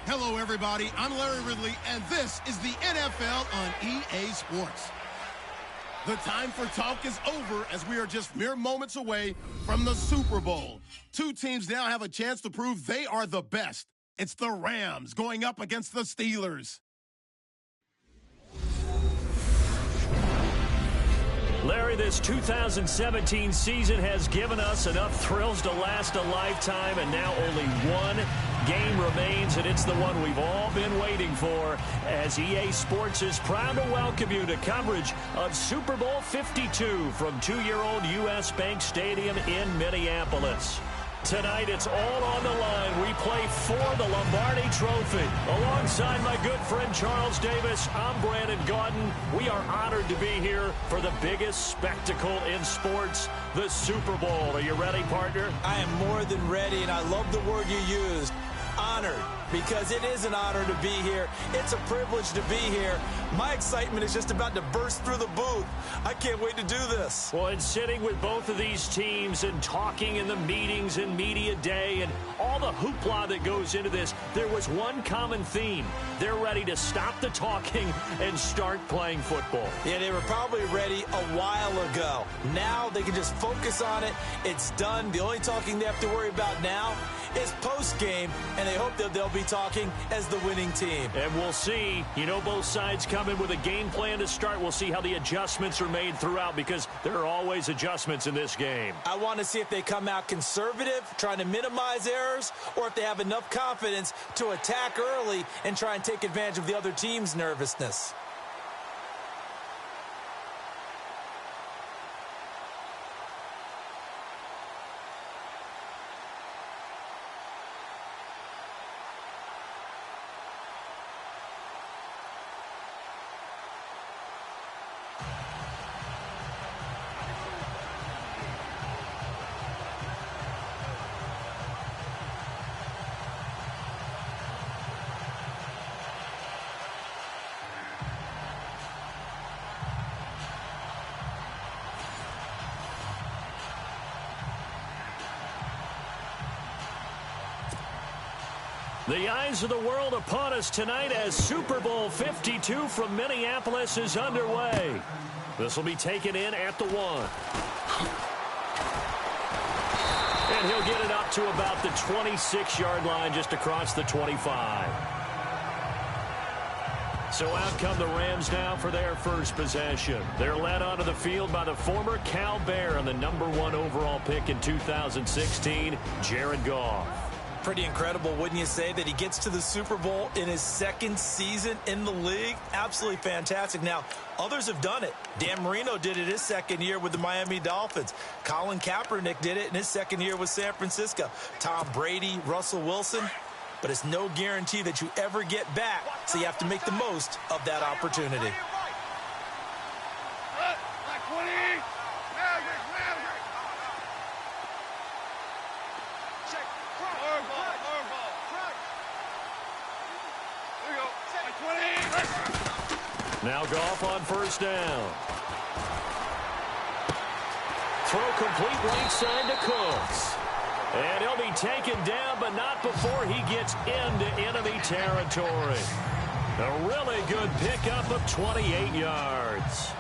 Hello, everybody. I'm Larry Ridley, and this is the NFL on EA Sports. The time for talk is over as we are just mere moments away from the Super Bowl. Two teams now have a chance to prove they are the best. It's the Rams going up against the Steelers. Larry, this 2017 season has given us enough thrills to last a lifetime, and now only one game remains, and it's the one we've all been waiting for, as EA Sports is proud to welcome you to coverage of Super Bowl 52 from two-year-old U.S. Bank Stadium in Minneapolis. Tonight, it's all on the line. We play for the Lombardi Trophy. Alongside my good friend Charles Davis, I'm Brandon Gaudin. We are honored to be here for the biggest spectacle in sports, the Super Bowl. Are you ready, partner? I am more than ready, and I love the word you used. Honored, because it is an honor to be here. It's a privilege to be here. My excitement is just about to burst through the booth. I can't wait to do this. Well, and sitting with both of these teams and talking in the meetings and media day and all the hoopla that goes into this, there was one common theme. They're ready to stop the talking and start playing football. Yeah, they were probably ready a while ago. Now they can just focus on it. It's done. The only talking they have to worry about now is post-game, and they hope that they'll be talking as the winning team. And we'll see. You know, both sides come in with a game plan to start. We'll see how the adjustments are made throughout, because there are always adjustments in this game. I want to see if they come out conservative, trying to minimize errors, or if they have enough confidence to attack early and try and take advantage of the other team's nervousness. The eyes of the world upon us tonight as Super Bowl 52 from Minneapolis is underway. This will be taken in at the 1. And he'll get it up to about the 26-yard line, just across the 25. So out come the Rams now for their first possession. They're led onto the field by the former Cal Bear and the #1 overall pick in 2016, Jared Goff. Pretty incredible, wouldn't you say, that he gets to the Super Bowl in his second season in the league? Absolutely fantastic. Now, others have done it. Dan Marino did it his second year with the Miami Dolphins. Colin Kaepernick did it in his second year with San Francisco. Tom Brady, Russell Wilson. But it's no guarantee that you ever get back, so you have to make the most of that opportunity. Now Goff on first down. Throw complete right side to Cooks. And he'll be taken down, but not before he gets into enemy territory. A really good pickup of 28 yards.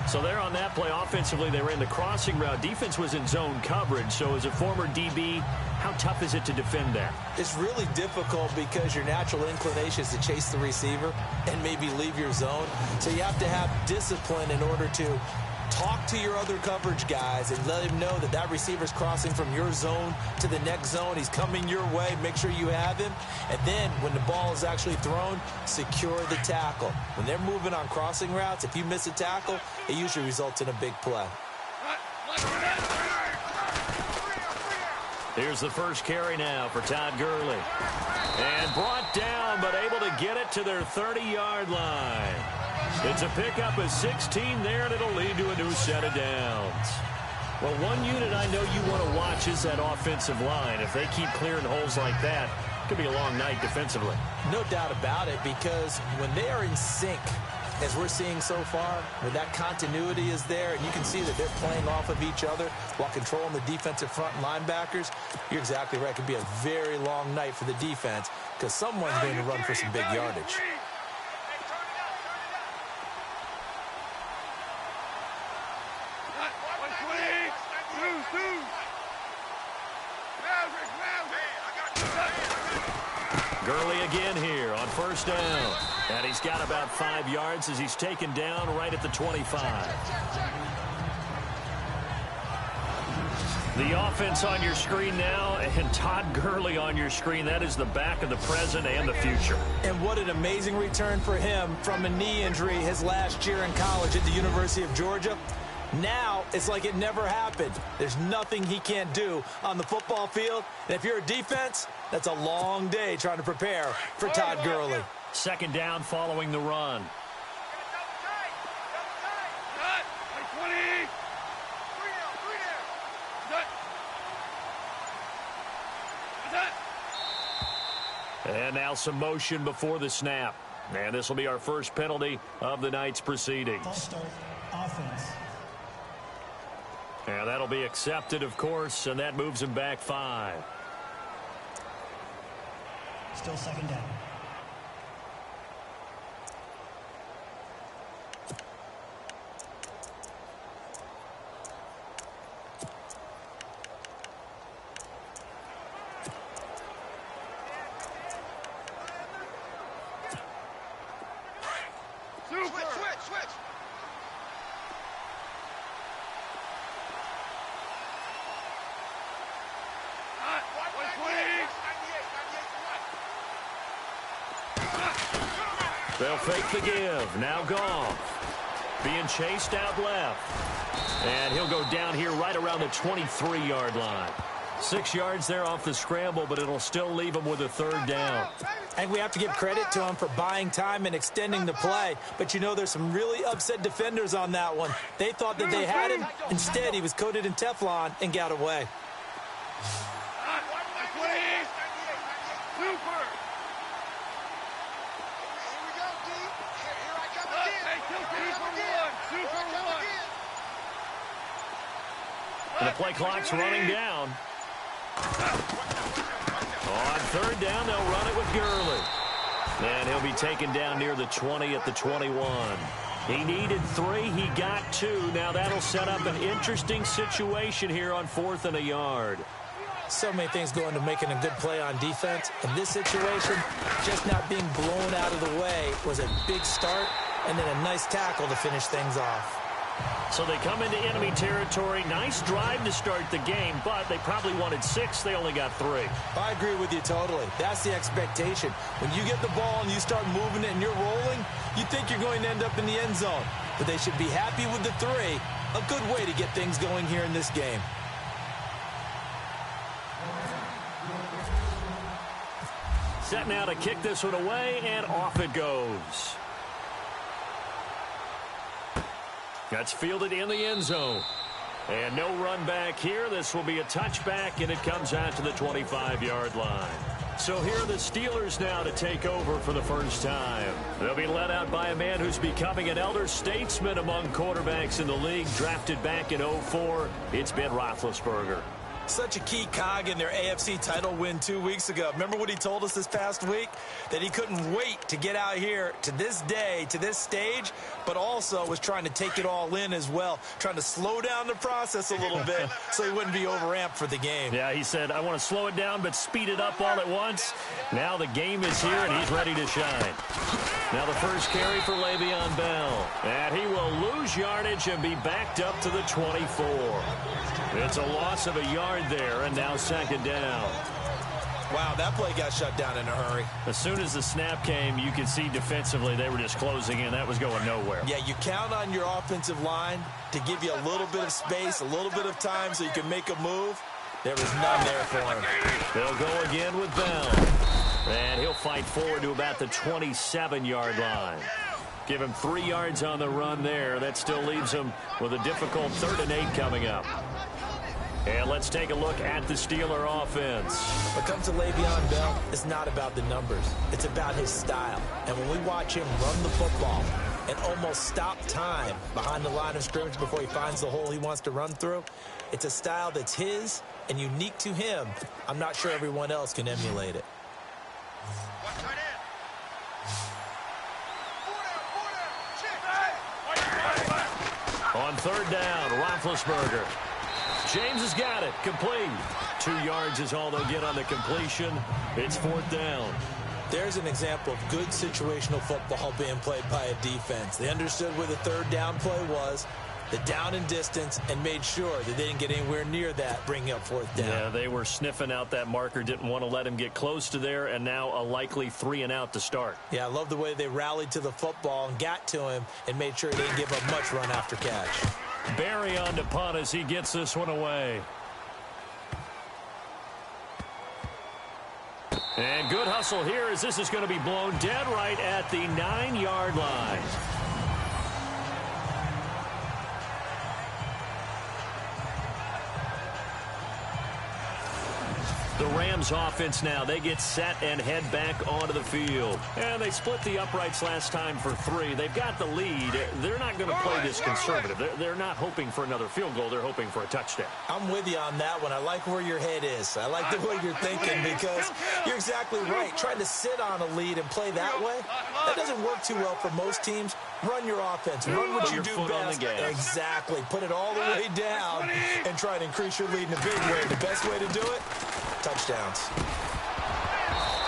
So there on that play, offensively, they ran the crossing route. Defense was in zone coverage, so as a former DB, how tough is it to defend that? It's really difficult because your natural inclination is to chase the receiver and maybe leave your zone. So you have to have discipline in order to talk to your other coverage guys and let him know that that receiver's crossing from your zone to the next zone. He's coming your way. Make sure you have him. And then when the ball is actually thrown, secure the tackle. When they're moving on crossing routes, if you miss a tackle, it usually results in a big play. Here's the first carry now for Todd Gurley. And brought down, but able to get it to their 30-yard line. It's a pickup of 16 there, and it'll lead to a new set of downs. Well, one unit I know you want to watch is that offensive line. If they keep clearing holes like that, it could be a long night defensively. No doubt about it, because when they are in sync, as we're seeing so far, where that continuity is there, and you can see that they're playing off of each other while controlling the defensive front linebackers, you're exactly right. It could be a very long night for the defense because someone's going to run for some big yardage. Gurley again here on first down. And he's got about 5 yards as he's taken down right at the 25. The offense on your screen now, and Todd Gurley on your screen. That is the back of the present and the future. And what an amazing return for him from a knee injury his last year in college at the University of Georgia. Now it's like it never happened. There's nothing he can't do on the football field. And if you're a defense, that's a long day trying to prepare for Todd Gurley. Second down following the run. And now some motion before the snap. And this will be our first penalty of the night's proceedings. False start, offense. And that'll be accepted, of course, and that moves him back 5. Still second down. Switch. They'll fake the give. Now Goff being chased out left. And he'll go down here right around the 23-yard line. 6 yards there off the scramble, but it'll still leave him with a third down. And we have to give credit to him for buying time and extending the play. But, you know, there's some really upset defenders on that one. They thought that they had him. Instead, he was coated in Teflon and got away. And the play clock's running down. On third down, they'll run it with Gurley. And he'll be taken down near the 20 at the 21. He needed 3. He got 2. Now that'll set up an interesting situation here on 4th and a yard. So many things go into making a good play on defense. In this situation, just not being blown out of the way was a big start, and then a nice tackle to finish things off. So they come into enemy territory. Nice drive to start the game, but they probably wanted 6. They only got 3. I agree with you totally. That's the expectation. When you get the ball and you start moving it and you're rolling, you think you're going to end up in the end zone. But they should be happy with the 3. A good way to get things going here in this game. Set now to kick this one away, and off it goes. That's fielded in the end zone. And no run back here. This will be a touchback, and it comes out to the 25-yard line. So here are the Steelers now to take over for the first time. They'll be led out by a man who's becoming an elder statesman among quarterbacks in the league, drafted back in 2004. It's Ben Roethlisberger. Such a key cog in their AFC title win 2 weeks ago. Remember what he told us this past week? That he couldn't wait to get out here to this day, to this stage, but also was trying to take it all in as well, trying to slow down the process a little bit so he wouldn't be overamped for the game. Yeah, he said, I want to slow it down but speed it up all at once. Now the game is here, and he's ready to shine. Now the first carry for Le'Veon Bell. And he will lose yardage and be backed up to the 24. It's a loss of a yard there, and now second down. Wow, that play got shut down in a hurry. As soon as the snap came, you could see defensively they were just closing in. That was going nowhere. Yeah, you count on your offensive line to give you a little bit of space, a little bit of time so you can make a move. There was none there for him. They'll go again with Bell. And he'll fight forward to about the 27-yard line. Give him 3 yards on the run there. That still leaves him with a difficult 3rd and 8 coming up. And let's take a look at the Steeler offense. When it comes to Le'Veon Bell, it's not about the numbers. It's about his style. And when we watch him run the football and almost stop time behind the line of scrimmage before he finds the hole he wants to run through. It's a style that's his and unique to him. I'm not sure everyone else can emulate it. On third down, Roethlisberger. James has got it. Complete. 2 yards is all they'll get on the completion. It's fourth down. There's an example of good situational football being played by a defense. They understood where the third down play was, the down and distance, and made sure that they didn't get anywhere near that, bringing up fourth down. Yeah, they were sniffing out that marker, didn't want to let him get close to there, and now a likely 3 and out to start. Yeah, I love the way they rallied to the football and got to him and made sure he didn't give up much run after catch. Barry on to punt as he gets this one away. And good hustle here as this is going to be blown dead right at the 9-yard line. The Rams offense now, they get set and head back onto the field. And they split the uprights last time for 3. They've got the lead. They're not going to play this conservative. They're not hoping for another field goal. They're hoping for a touchdown. I'm with you on that one. I like where your head is. I like the way you're thinking because you're exactly right. Trying to sit on a lead and play that way, that doesn't work too well for most teams. Run your offense. Run what you do best. Exactly. Put it all the way down and try to increase your lead in a big way. The best way to do it, touchdowns.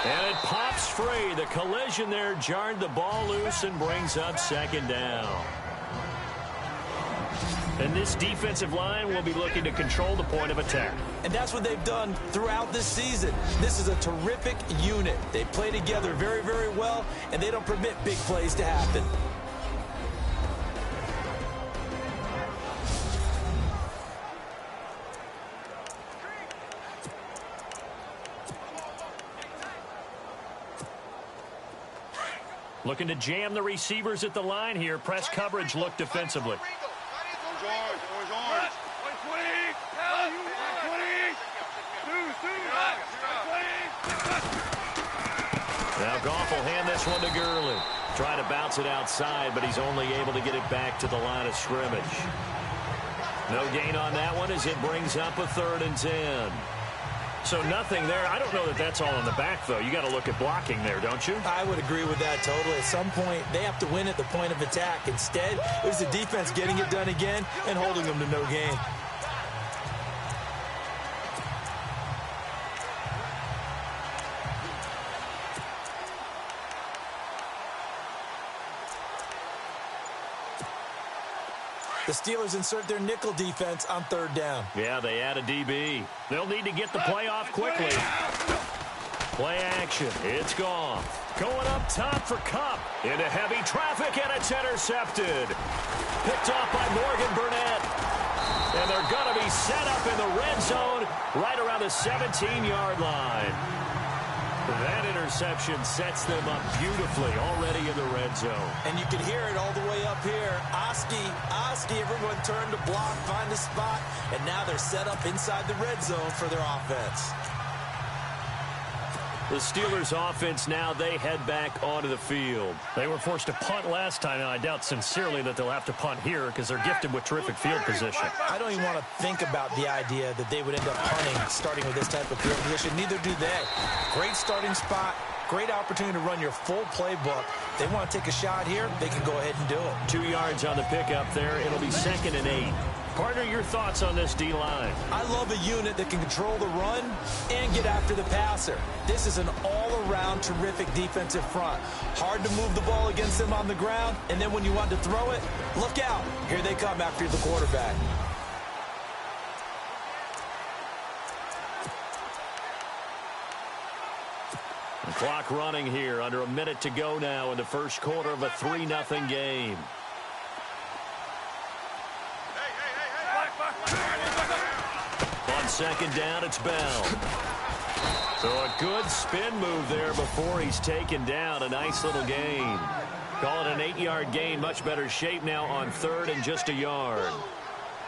And it pops free. The collision there jarred the ball loose and brings up second down. And this defensive line will be looking to control the point of attack. And that's what they've done throughout this season. This is a terrific unit. They play together very, very well, and they don't permit big plays to happen. Looking to jam the receivers at the line here. Press coverage look defensively. Now Goff will hand this one to Gurley. Try to bounce it outside, but he's only able to get it back to the line of scrimmage. No gain on that one as it brings up a 3rd and 10. So nothing there. I don't know that that's all in the back, though. You got to look at blocking there, don't you? I would agree with that totally. At some point, they have to win at the point of attack. Instead, it was the defense getting it done again and holding them to no gain. The Steelers insert their nickel defense on 3rd down. Yeah, they add a DB. They'll need to get the play off quickly. Play action. It's gone. Going up top for Kupp. Into heavy traffic, and it's intercepted. Picked off by Morgan Burnett. And they're going to be set up in the red zone right around the 17-yard line. That interception sets them up beautifully already in the red zone. And you can hear it all the way up here. Oski, everyone turned to block, find a spot, and now they're set up inside the red zone for their offense. The Steelers offense now, they head back onto the field. They were forced to punt last time, and I doubt sincerely that they'll have to punt here because they're gifted with terrific field position. I don't even want to think about the idea that they would end up punting starting with this type of field position. Neither do they. Great starting spot, great opportunity to run your full playbook. They want to take a shot here, they can go ahead and do it. 2 yards on the pickup there. It'll be 2nd and 8. Partner, your thoughts on this D-line? I love a unit that can control the run and get after the passer. This is an all-around terrific defensive front. Hard to move the ball against them on the ground, and then when you want to throw it, look out. Here they come after the quarterback. The clock running here. Under a minute to go now in the first quarter of a 3-0 game. On 2nd down, it's Bell. So a good spin move there before he's taken down. A nice little gain. Call it an 8-yard gain. Much better shape now on 3rd and just a yard.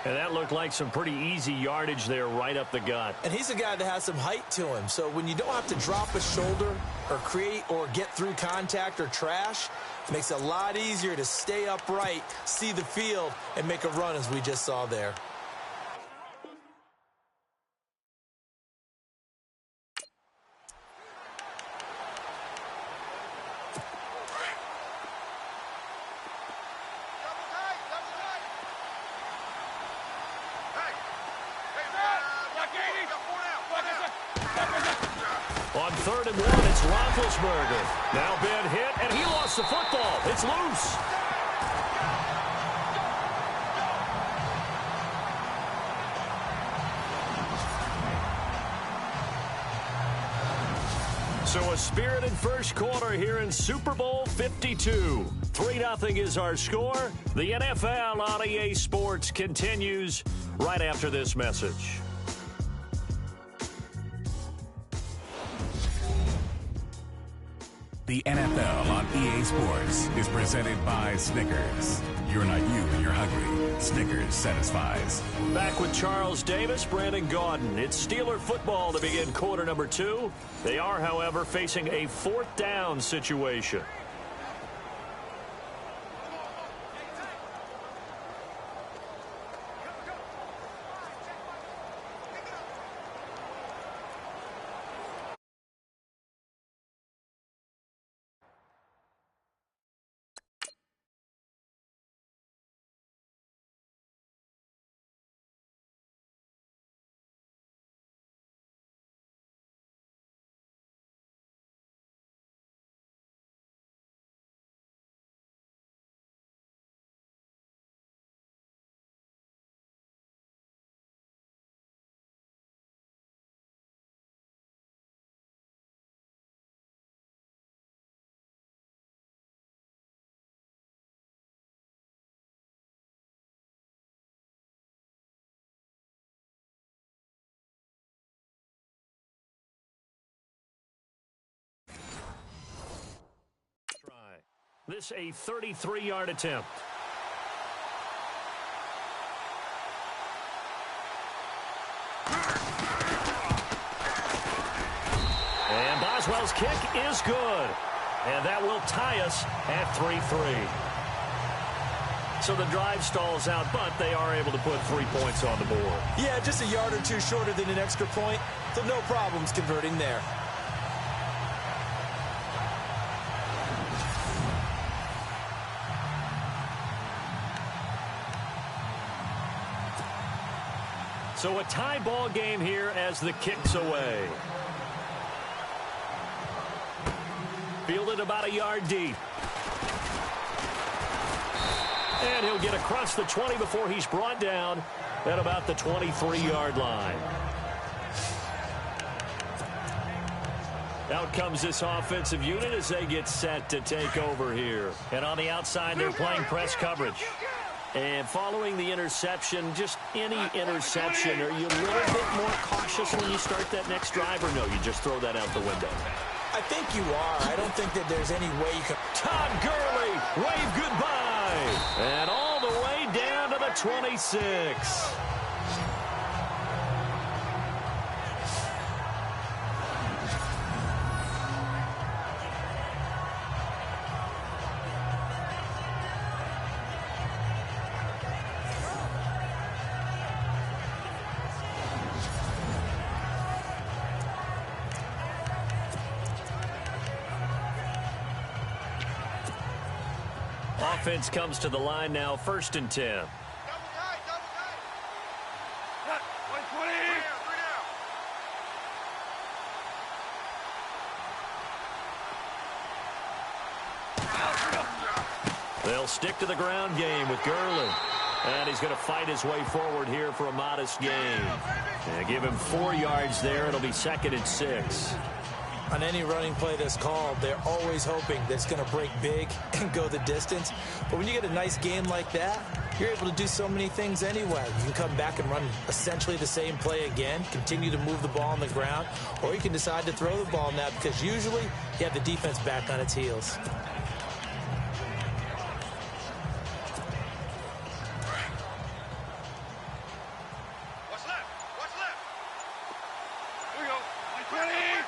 And that looked like some pretty easy yardage there right up the gut. And he's a guy that has some height to him. So when you don't have to drop a shoulder or create or get through contact or trash, Makes it a lot easier to stay upright, see the field, and make a run as we just saw there. On 3rd and 1, it's Roethlisberger. Now Ben hit, and he lost the football. It's loose. So a spirited first quarter here in Super Bowl 52. 3-0 is our score. The NFL on EA Sports continues right after this message. The NFL on EA Sports is presented by Snickers. You're not you when you're hungry. Snickers satisfies. Back with Charles Davis, Brandon Gaudin. It's Steeler football to begin quarter number 2. They are, however, facing a 4th down situation. This a 33-yard attempt. And Boswell's kick is good. And that will tie us at 3-3. So the drive stalls out, but they are able to put 3 points on the board. Yeah, just a yard or two shorter than an extra point, so no problems converting there. So a tie ball game here as the kick's away. Fielded about a yard deep. And he'll get across the 20 before he's brought down at about the 23-yard line. Out comes this offensive unit as they get set to take over here. And on the outside, they're playing press coverage. And following the interception, just any interception, are you a little bit more cautious when you start that next drive, or no, you just throw that out the window? I think you are. I don't think that there's any way you can... Todd Gurley, wave goodbye. And all the way down to the 26. Offense comes to the line now, 1st and 10. Double tight, double tight. 120. They'll stick to the ground game with Gurley. And he's going to fight his way forward here for a modest gain. And give him 4 yards there. It'll be 2nd and 6. On any running play that's called, they're always hoping that it's going to break big and go the distance. But when you get a nice game like that, you're able to do so many things anyway. You can come back and run essentially the same play again, continue to move the ball on the ground, or you can decide to throw the ball now because usually you have the defense back on its heels. What's left? What's left? Here we go. 120.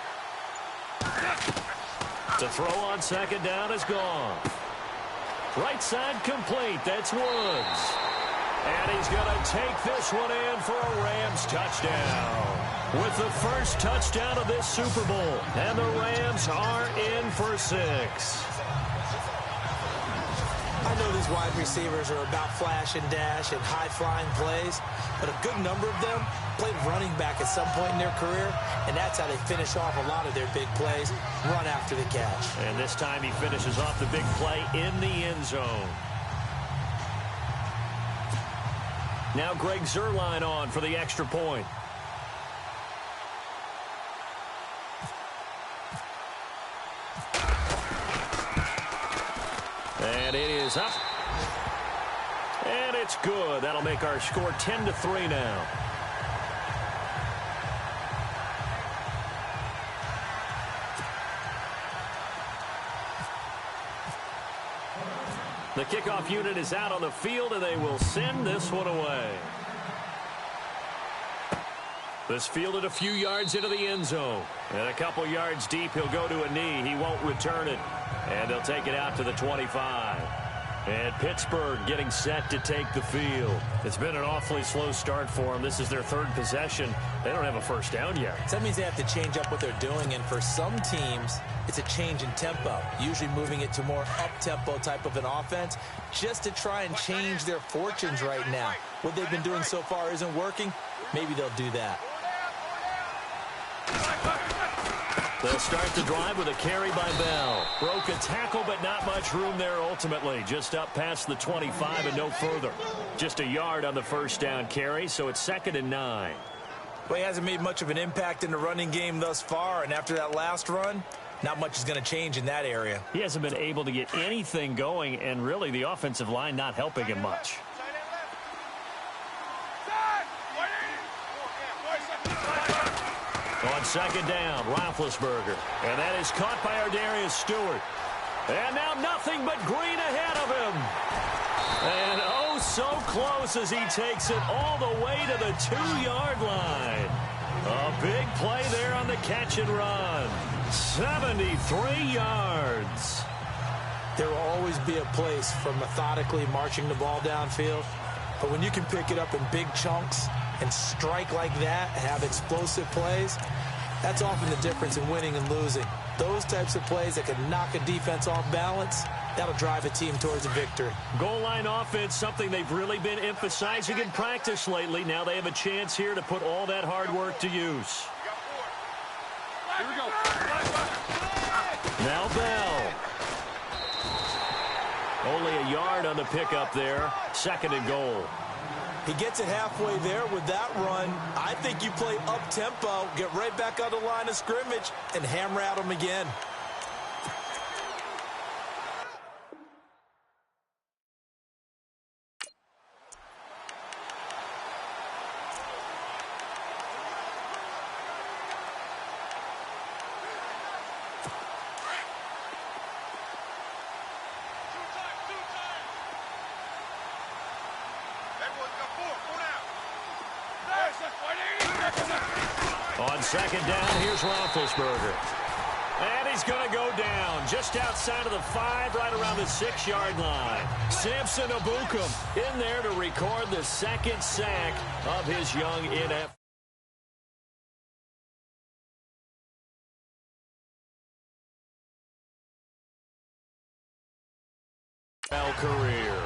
To throw on 2nd down is gone. Right side complete. That's Woods. And he's going to take this one in for a Rams touchdown. With the first touchdown of this Super Bowl. And the Rams are in for 6. I know these wide receivers are about flash and dash and high-flying plays, but a good number of them played running back at some point in their career, and that's how they finish off a lot of their big plays, run after the catch. And this time he finishes off the big play in the end zone. Now Greg Zuerlein on for the extra point. And it is up. And it's good. That'll make our score 10-3 now. The kickoff unit is out on the field, and they will send this one away. This fielded a few yards into the end zone. And a couple yards deep, he'll go to a knee. He won't return it. And they'll take it out to the 25. And Pittsburgh getting set to take the field. It's been an awfully slow start for them. This is their third possession. They don't have a first down yet. So that means they have to change up what they're doing. And for some teams, it's a change in tempo. Usually moving it to more up-tempo type of an offense just to try and change their fortunes right now. What they've been doing so far isn't working. Maybe they'll do that. They'll start the drive with a carry by Bell. Broke a tackle, but not much room there ultimately. Just up past the 25 and no further. Just a yard on the first down carry, so it's 2nd and 9. Well, he hasn't made much of an impact in the running game thus far, and after that last run, not much is going to change in that area. He hasn't been able to get anything going, and really the offensive line not helping him much. On 2nd down, Roethlisberger. And that is caught by Ardarius Stewart. And now nothing but green ahead of him. And oh, so close as he takes it all the way to the 2-yard line. A big play there on the catch and run. 73 yards. There will always be a place for methodically marching the ball downfield. But when you can pick it up in big chunks and strike like that, have explosive plays, that's often the difference in winning and losing. Those types of plays that can knock a defense off balance, that'll drive a team towards a victory. Goal line offense, something they've really been emphasizing in practice lately. Now they have a chance here to put all that hard work to use. Here we go. Now Bell. Only a yard on the pickup there. 2nd and goal. He gets it halfway there with that run. I think you play up-tempo, get right back on the line of scrimmage, and hammer at him again. On 2nd down, here's Roethlisberger. And he's going to go down just outside of the 5, right around the 6-yard line. Samson Ebukam in there to record the 2nd sack of his young NFL career.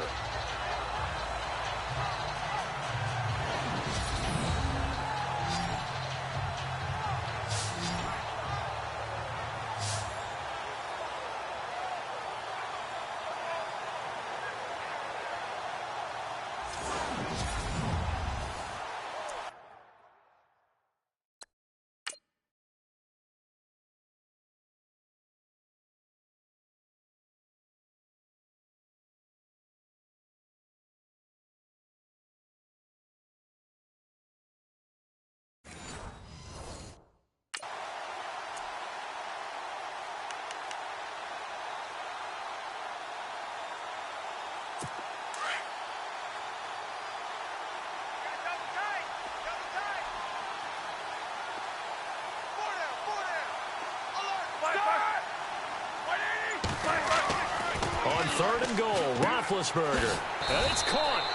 On 3rd and goal. Roethlisberger. And it's caught.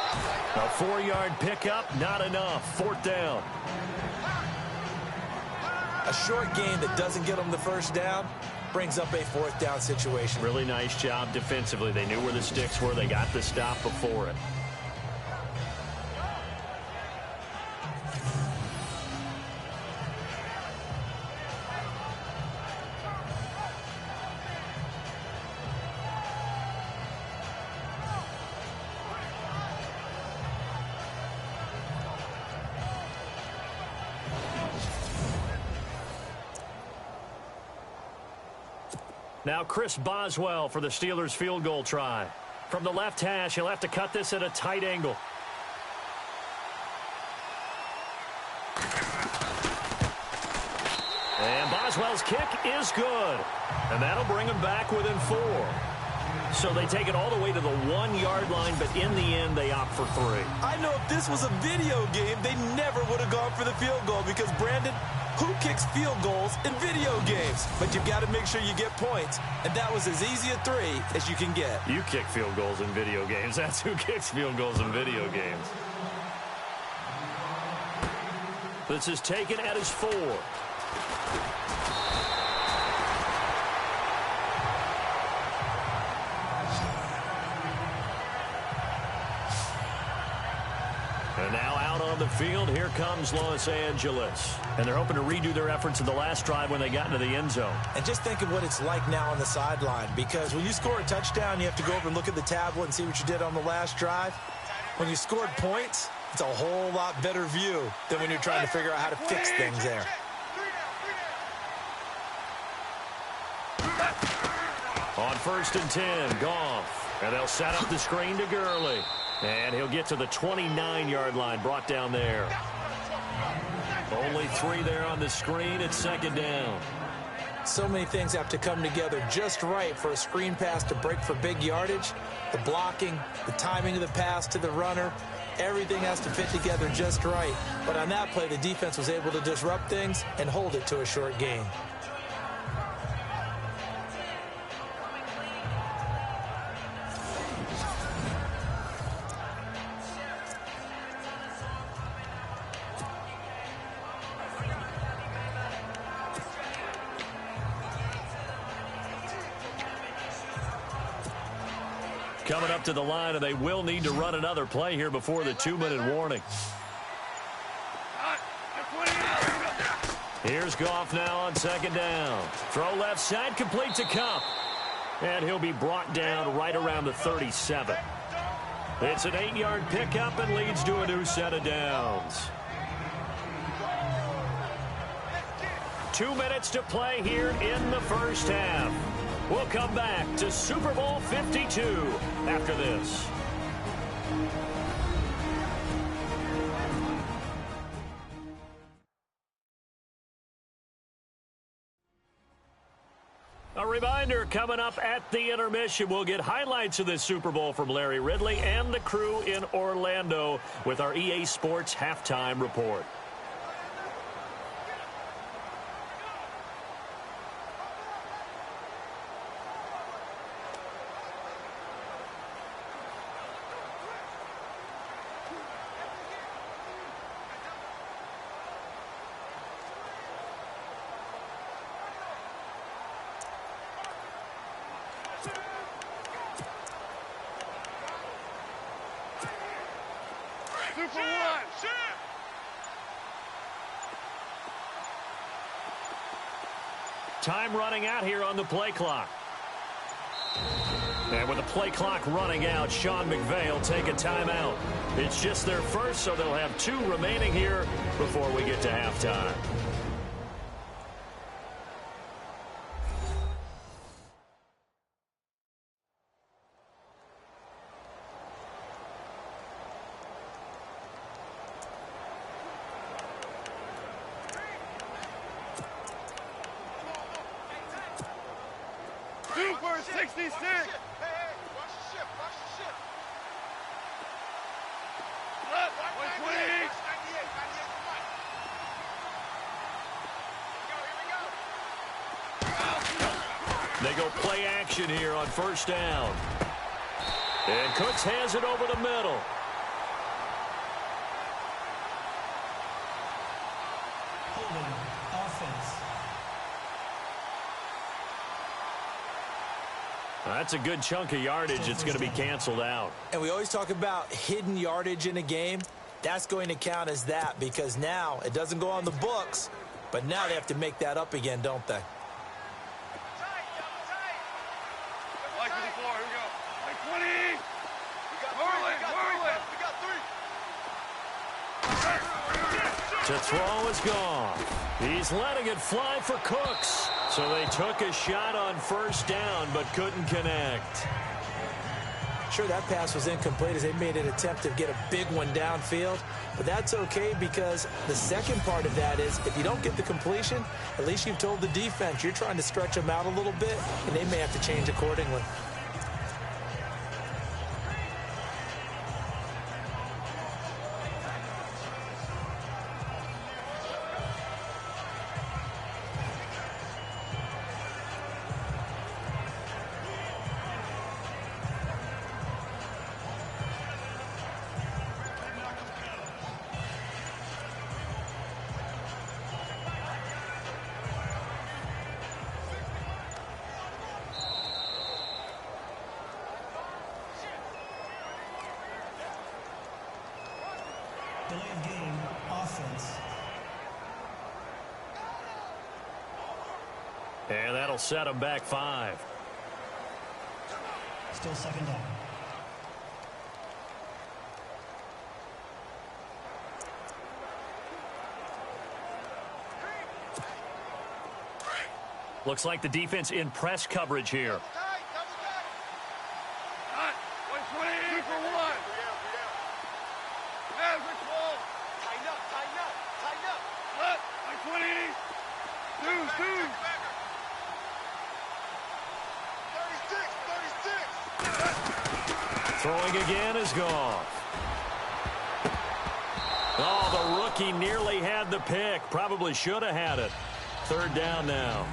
A 4-yard pickup, not enough. 4th down. A short game that doesn't get them the first down brings up a 4th down situation. Really nice job defensively. They knew where the sticks were. They got the stop before it. Now Chris Boswell for the Steelers field goal try. From the left hash, he'll have to cut this at a tight angle. And Boswell's kick is good. And that'll bring him back within 4. So they take it all the way to the 1-yard line, but in the end, they opt for 3. I know if this was a video game, they never would have gone for the field goal because, Brandon, who kicks field goals in video games? But you've got to make sure you get points, and that was as easy a 3 as you can get. You kick field goals in video games. That's who kicks field goals in video games. This is taken at his 4. And now out on the field, here comes Los Angeles. And they're hoping to redo their efforts in the last drive when they got into the end zone. And just think of what it's like now on the sideline, because when you score a touchdown, you have to go over and look at the tablet and see what you did on the last drive. When you scored points, it's a whole lot better view than when you're trying to figure out how to fix things there. On 1st and 10, Goff. And they'll set up the screen to Gurley. And he'll get to the 29-yard line, brought down there. Only 3 there on the screen. It's 2nd down. So many things have to come together just right for a screen pass to break for big yardage. The blocking, the timing of the pass to the runner, everything has to fit together just right. But on that play, the defense was able to disrupt things and hold it to a short gain. Coming up to the line, and they will need to run another play here before the 2-minute warning. Here's Goff now on 2nd down. Throw left side, complete to Cup. And he'll be brought down right around the 37. It's an 8-yard pickup and leads to a new set of downs. 2 minutes to play here in the first half. We'll come back to Super Bowl 52 after this. A reminder, coming up at the intermission, we'll get highlights of this Super Bowl from Larry Ridley and the crew in Orlando with our EA Sports halftime report. Time running out here on the play clock. And with the play clock running out, Sean McVay will take a timeout. It's just their first, so they'll have 2 remaining here before we get to halftime. Super 66. Hey, watch the ship, watch the ship. Left, 128. 98 for Mike. Here we go. They go play action here on 1st down. And Cooks has it over the middle. Holding offense. That's a good chunk of yardage. It's going to be canceled out. And we always talk about hidden yardage in a game. That's going to count as that because now it doesn't go on the books, but now they have to make that up again, don't they? Like to the floor. Here we go. Like 20. We got To throw is gone. He's letting it fly for Cooks. So they took a shot on first down, but couldn't connect. Sure, that pass was incomplete as they made an attempt to get a big one downfield, but that's okay because the second part of that is if you don't get the completion, at least you've told the defense you're trying to stretch them out a little bit, and they may have to change accordingly. Delay of game, offense. And that'll set him back 5. Still second down. Looks like the defense in press coverage here. Cut. 120 for 1. Average ball. Tighten up. Cut. 120. 2. 36. Throwing again is gone. Oh, the rookie nearly had the pick. Probably should have had it. Third down now.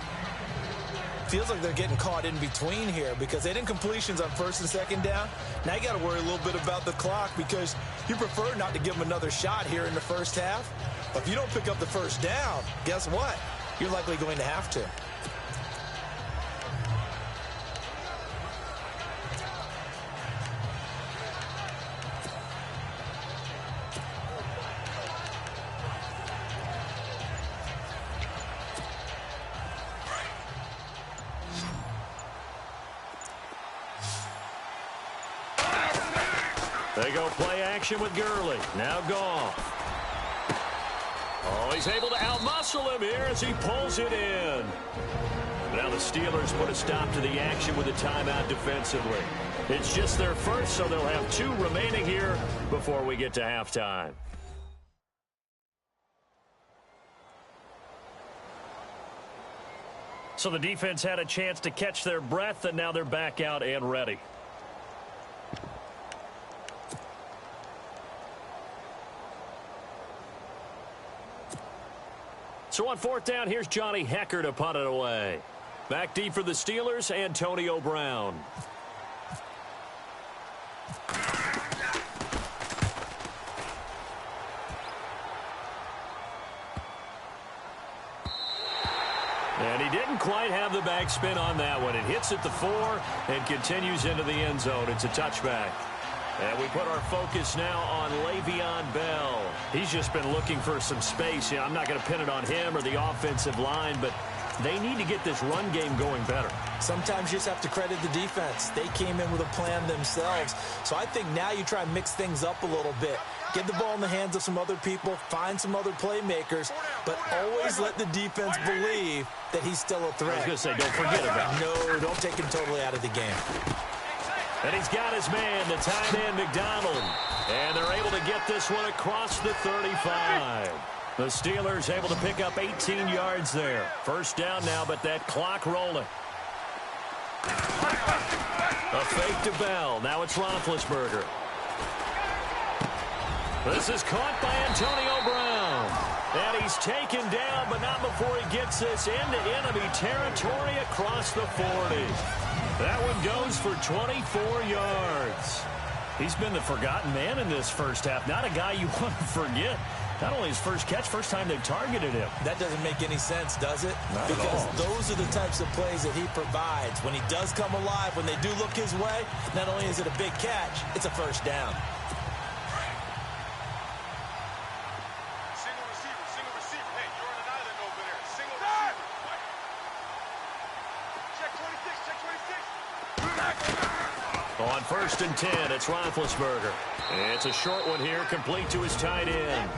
Feels like they're getting caught in between here because they didn't completions on first and second down. Now you got to worry a little bit about the clock because you prefer not to give them another shot here in the first half. But if you don't pick up the first down, guess what? You're likely going to have to. They go play action with Gurley. Now Goff. Oh, he's able to outmuscle him here as he pulls it in. Now the Steelers put a stop to the action with a timeout defensively. It's just their first, so they'll have 2 remaining here before we get to halftime. So the defense had a chance to catch their breath, and now they're back out and ready. So on fourth down, here's Johnny Hecker to punt it away. Back deep for the Steelers, Antonio Brown. And he didn't quite have the backspin on that one. It hits at the 4 and continues into the end zone. It's a touchback. And we put our focus now on Le'Veon Bell. He's just been looking for some space. I'm not going to pin it on him or the offensive line, but they need to get this run game going better. Sometimes you just have to credit the defense. They came in with a plan themselves. So I think now you try and mix things up a little bit. Get the ball in the hands of some other people, find some other playmakers, but always let the defense believe that he's still a threat. I was going to say, don't forget about it. No, don't take him totally out of the game. And he's got his man, the tight end, McDonald. And they're able to get this one across the 35. The Steelers able to pick up 18 yards there. First down now, but that clock rolling. A fake to Bell. Now it's Roethlisberger. This is caught by Antonio Brown. And he's taken down, but not before he gets this into enemy territory across the 40. That one goes for 24 yards. He's been the forgotten man in this first half. Not a guy you want to forget. Not only his first catch, first time they targeted him. That doesn't make any sense, does it? Not because at all. Those are the types of plays that he provides. When he does come alive, when they do look his way, not only is it a big catch, it's a first down. Single receiver. Hey, you're on an island over there. Single receiver. Check 26. On 1st and 10, it's Roethlisberger. It's a short one here, complete to his tight end.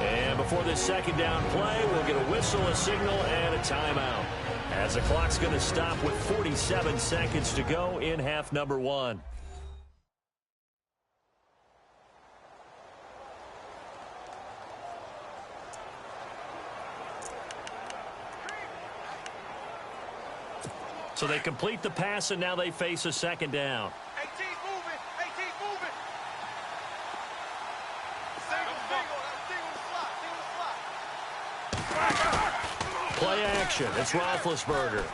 And before this second down play, we'll get a whistle, a signal, and a timeout. As the clock's going to stop with 47 seconds to go in half number 1. So they complete the pass, and now they face a second down. 18's moving. Single slot. Play action. It's Roethlisberger.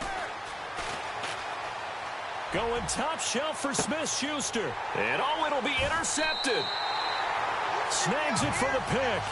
Going top shelf for Smith-Schuster. And it'll be intercepted. Snags it for the pick.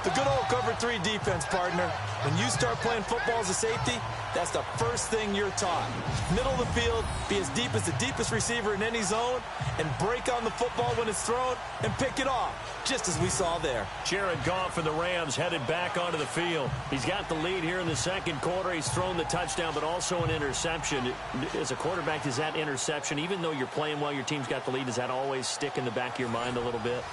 The good old cover 3 defense, partner. When you start playing football as a safety, that's the first thing you're taught. Middle of the field, be as deep as the deepest receiver in any zone, and break on the football when it's thrown and pick it off, just as we saw there. Jared Goff and the Rams headed back onto the field. He's got the lead here in the second quarter. He's thrown the touchdown, but also an interception. As a quarterback, does that interception, even though you're playing well, your team's got the lead, does that always stick in the back of your mind a little bit?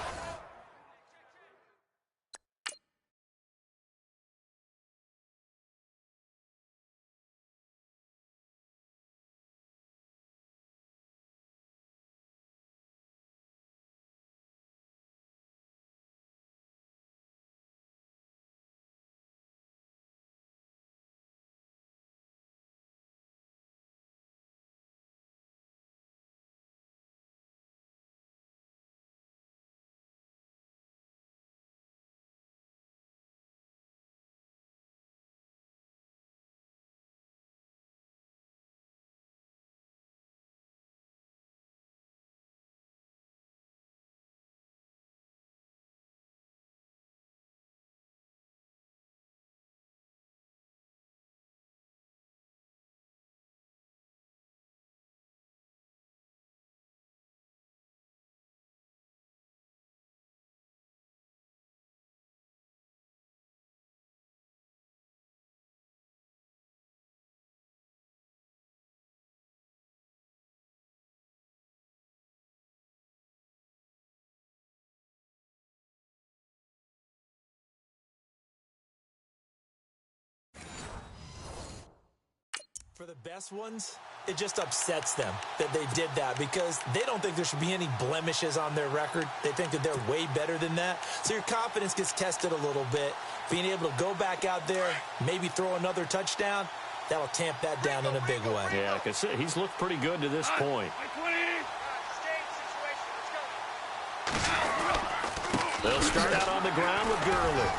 For the best ones, it just upsets them that they did that because they don't think there should be any blemishes on their record. They think that they're way better than that. So your confidence gets tested a little bit. Being able to go back out there, maybe throw another touchdown, that'll tamp that down in a big way. Yeah, like I said, he's looked pretty good to this point. They'll start out on the ground with Gurley.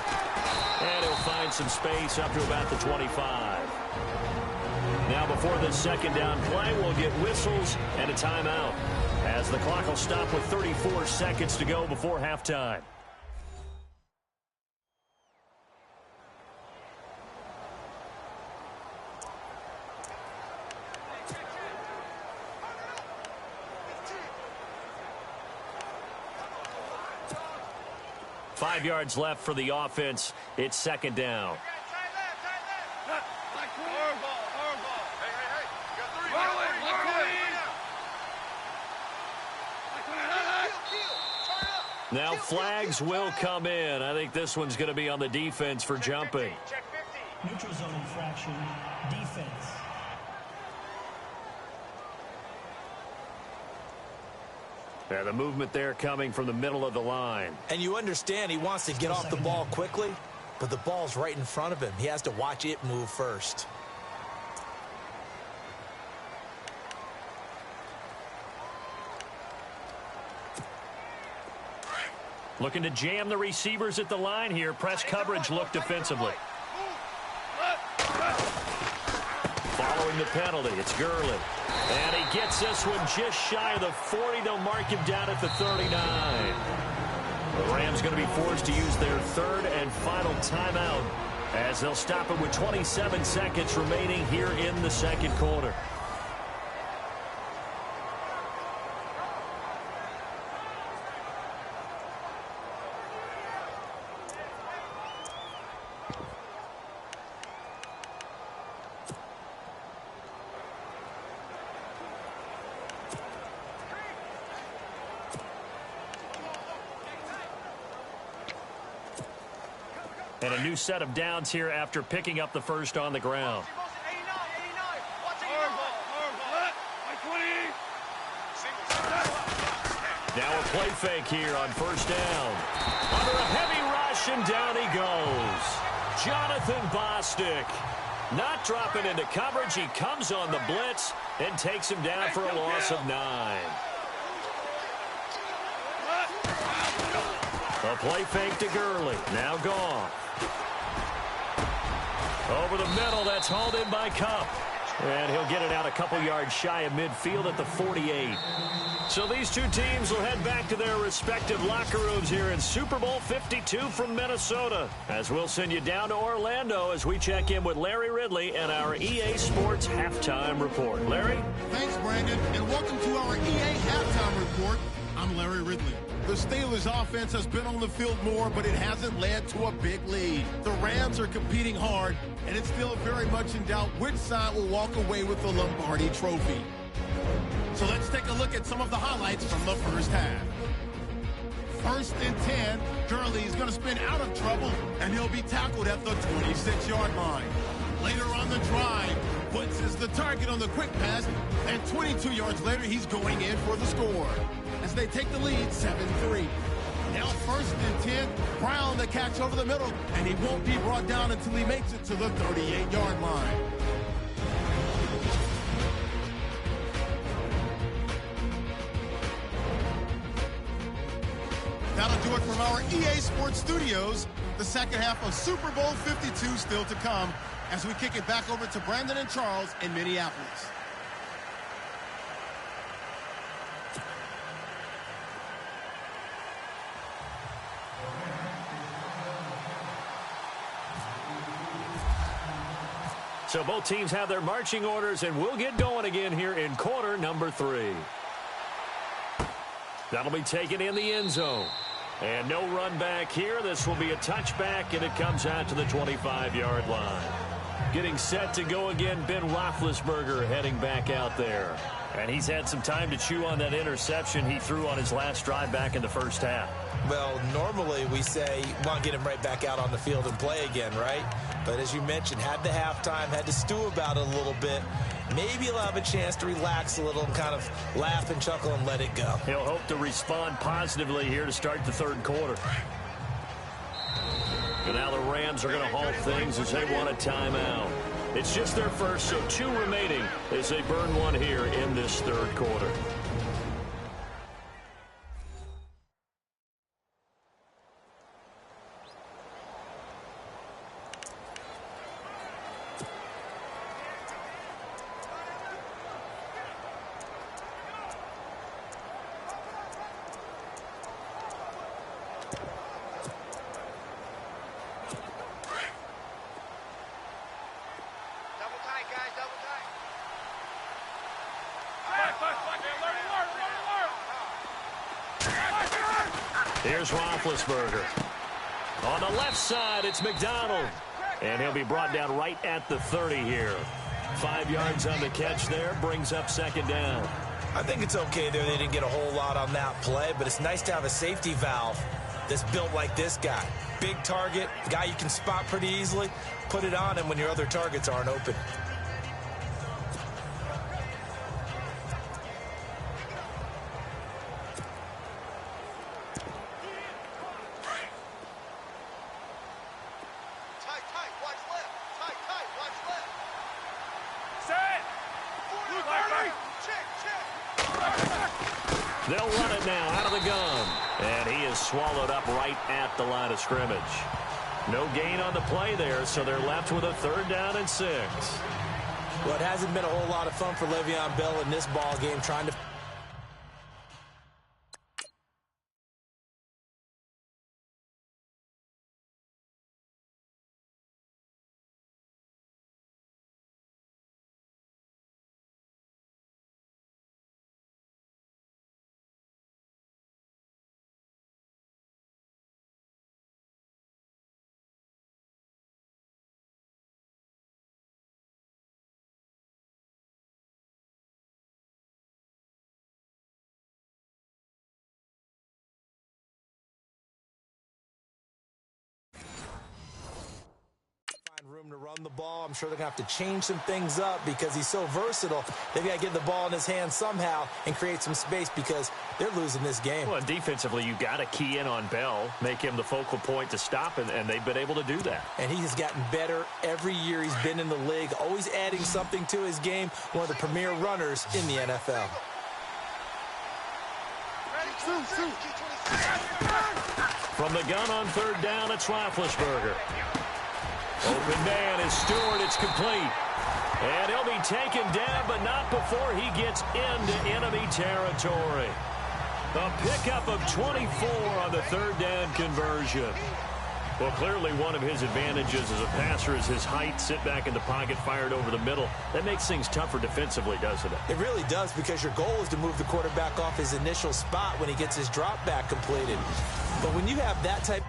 And he'll find some space up to about the 25. Now before this second down play, we'll get whistles and a timeout, as the clock will stop with 34 seconds to go before halftime. Five yards left for the offense. It's second down. Now flags will come in. I think this one's going to be on the defense for jumping. Neutral zone infraction, defense. Yeah, the movement there coming from the middle of the line. And you understand he wants to get off the ball quickly, but the ball's right in front of him. He has to watch it move first. Looking to jam the receivers at the line here. Press coverage look defensively. Follow following the penalty. It's Gurley. And he gets this one just shy of the 40. They'll mark him down at the 39. The Rams going to be forced to use their third and final timeout as they'll stop it with 27 seconds remaining here in the second quarter. And a new set of downs here after picking up the first on the ground. Now a play fake here on first down. Under a heavy rush, and down he goes. Jonathan Bostic not dropping into coverage. He comes on the blitz and takes him down for a loss of 9. A play fake to Gurley. Now gone. Over the middle, that's hauled in by Cup. And he'll get it out a couple yards shy of midfield at the 48. So these two teams will head back to their respective locker rooms here in Super Bowl 52 from Minnesota. As we'll send you down to Orlando as we check in with Larry Ridley and our EA Sports Halftime Report. Larry? Thanks, Brandon, and welcome to our EA Halftime Report. I'm Larry Ridley. The Steelers offense has been on the field more, but it hasn't led to a big lead. The Rams are competing hard, and it's still very much in doubt which side will walk away with the Lombardi Trophy. So let's take a look at some of the highlights from the first half. First and 10, Gurley is going to spin out of trouble, and he'll be tackled at the 26-yard line. Later on the drive, Woods is the target on the quick pass, and 22 yards later, he's going in for the score as they take the lead 7-3. Now first and 10, Brown the catch over the middle, and he won't be brought down until he makes it to the 38-yard line. That'll do it from our EA Sports Studios. The second half of Super Bowl 52 still to come as we kick it back over to Brandon and Charles in Minneapolis. So both teams have their marching orders, and we'll get going again here in quarter number 3. That'll be taken in the end zone. And no run back here. This will be a touchback, and it comes out to the 25-yard line. Getting set to go again, Ben Roethlisberger heading back out there. And he's had some time to chew on that interception he threw on his last drive back in the first half. Well, normally we say, want to get him right back out on the field and play again, right? But as you mentioned, had the halftime, had to stew about it a little bit. Maybe he'll have a chance to relax a little and kind of laugh and chuckle and let it go. He'll hope to respond positively here to start the third quarter. And now the Rams are going to halt things as they want a timeout. It's just their first, so 2 remaining as they burn one here in this third quarter. Here's Roethlisberger. On the left side, it's McDonald. And he'll be brought down right at the 30 here. 5 yards on the catch there, brings up second down. I think it's okay there. They didn't get a whole lot on that play, but it's nice to have a safety valve that's built like this guy. Big target, guy you can spot pretty easily. Put it on him when your other targets aren't open. They'll run it now out of the gun. And he is swallowed up right at the line of scrimmage. No gain on the play there, so they're left with a 3rd down and 6. Well, it hasn't been a whole lot of fun for Le'Veon Bell in this ball game trying to... room to run the ball. I'm sure they're going to have to change some things up because he's so versatile. They've got to get the ball in his hands somehow and create some space because they're losing this game. Well, defensively, you got to key in on Bell, make him the focal point to stop, and they've been able to do that. And he has gotten better every year he's been in the league, always adding something to his game, one of the premier runners in the NFL. From the gun on third down, it's Roethlisberger. Open man is Stewart. It's complete. And he'll be taken down, but not before he gets into enemy territory. A pickup of 24 on the third down conversion. Well, clearly one of his advantages as a passer is his height. Sit back in the pocket, fired over the middle. That makes things tougher defensively, doesn't it? It really does, because your goal is to move the quarterback off his initial spot when he gets his drop back completed. But when you have that type...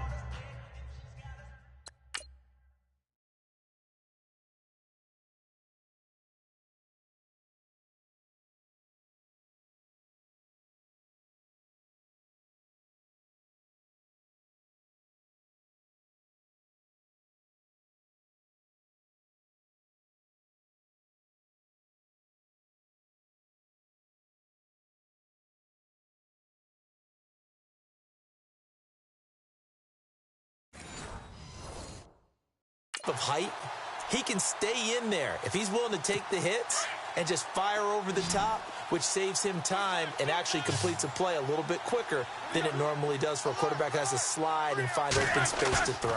of height, he can stay in there if he's willing to take the hits and just fire over the top, which saves him time and actually completes a play a little bit quicker than it normally does for a quarterback who has to slide and find open space to throw.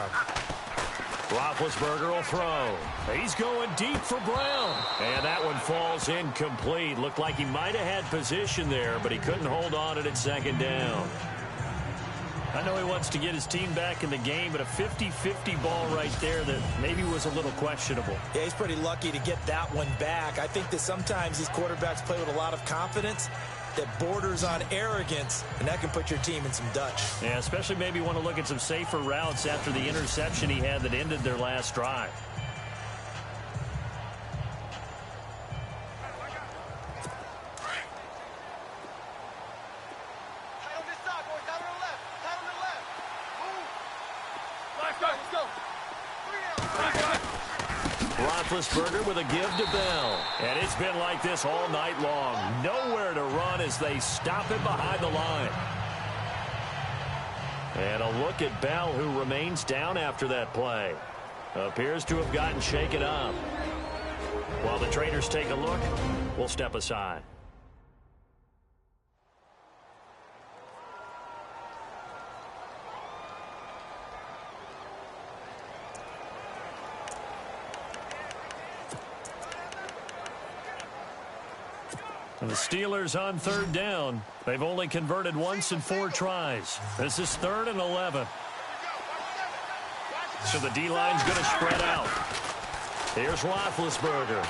Roethlisberger will throw. He's going deep for Brown. And that one falls incomplete. Looked like he might have had position there, but he couldn't hold on at second down. I know he wants to get his team back in the game, but a 50-50 ball right there that maybe was a little questionable. Yeah, he's pretty lucky to get that one back. I think that sometimes these quarterbacks play with a lot of confidence that borders on arrogance, and that can put your team in some Dutch. Yeah, especially maybe want to look at some safer routes after the interception he had that ended their last drive. Roethlisberger with a give to Bell. And it's been like this all night long. Nowhere to run as they stop him behind the line. And a look at Bell, who remains down after that play. Appears to have gotten shaken up. While the traders take a look, we'll step aside. And the Steelers on third down. They've only converted once in 4 tries. This is 3rd and 11. So the D-line's going to spread out. Here's Roethlisberger.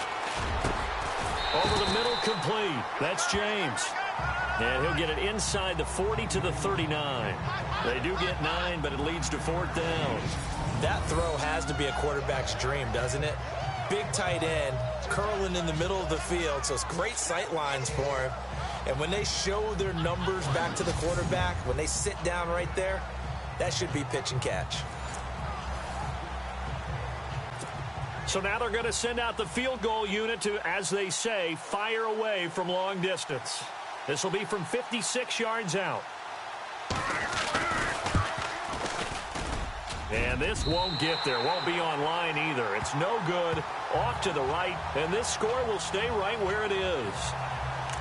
Over the middle, complete. That's James. And he'll get it inside the 40 to the 39. They do get 9, but it leads to 4th down. That throw has to be a quarterback's dream, doesn't it? Big tight end, curling in the middle of the field, so it's great sight lines for him. And when they show their numbers back to the quarterback, when they sit down right there, that should be pitch and catch. So now they're going to send out the field goal unit to, as they say, fire away from long distance. This will be from 56 yards out. And this won't get there. Won't be online either. It's no good. Off to the right. And this score will stay right where it is.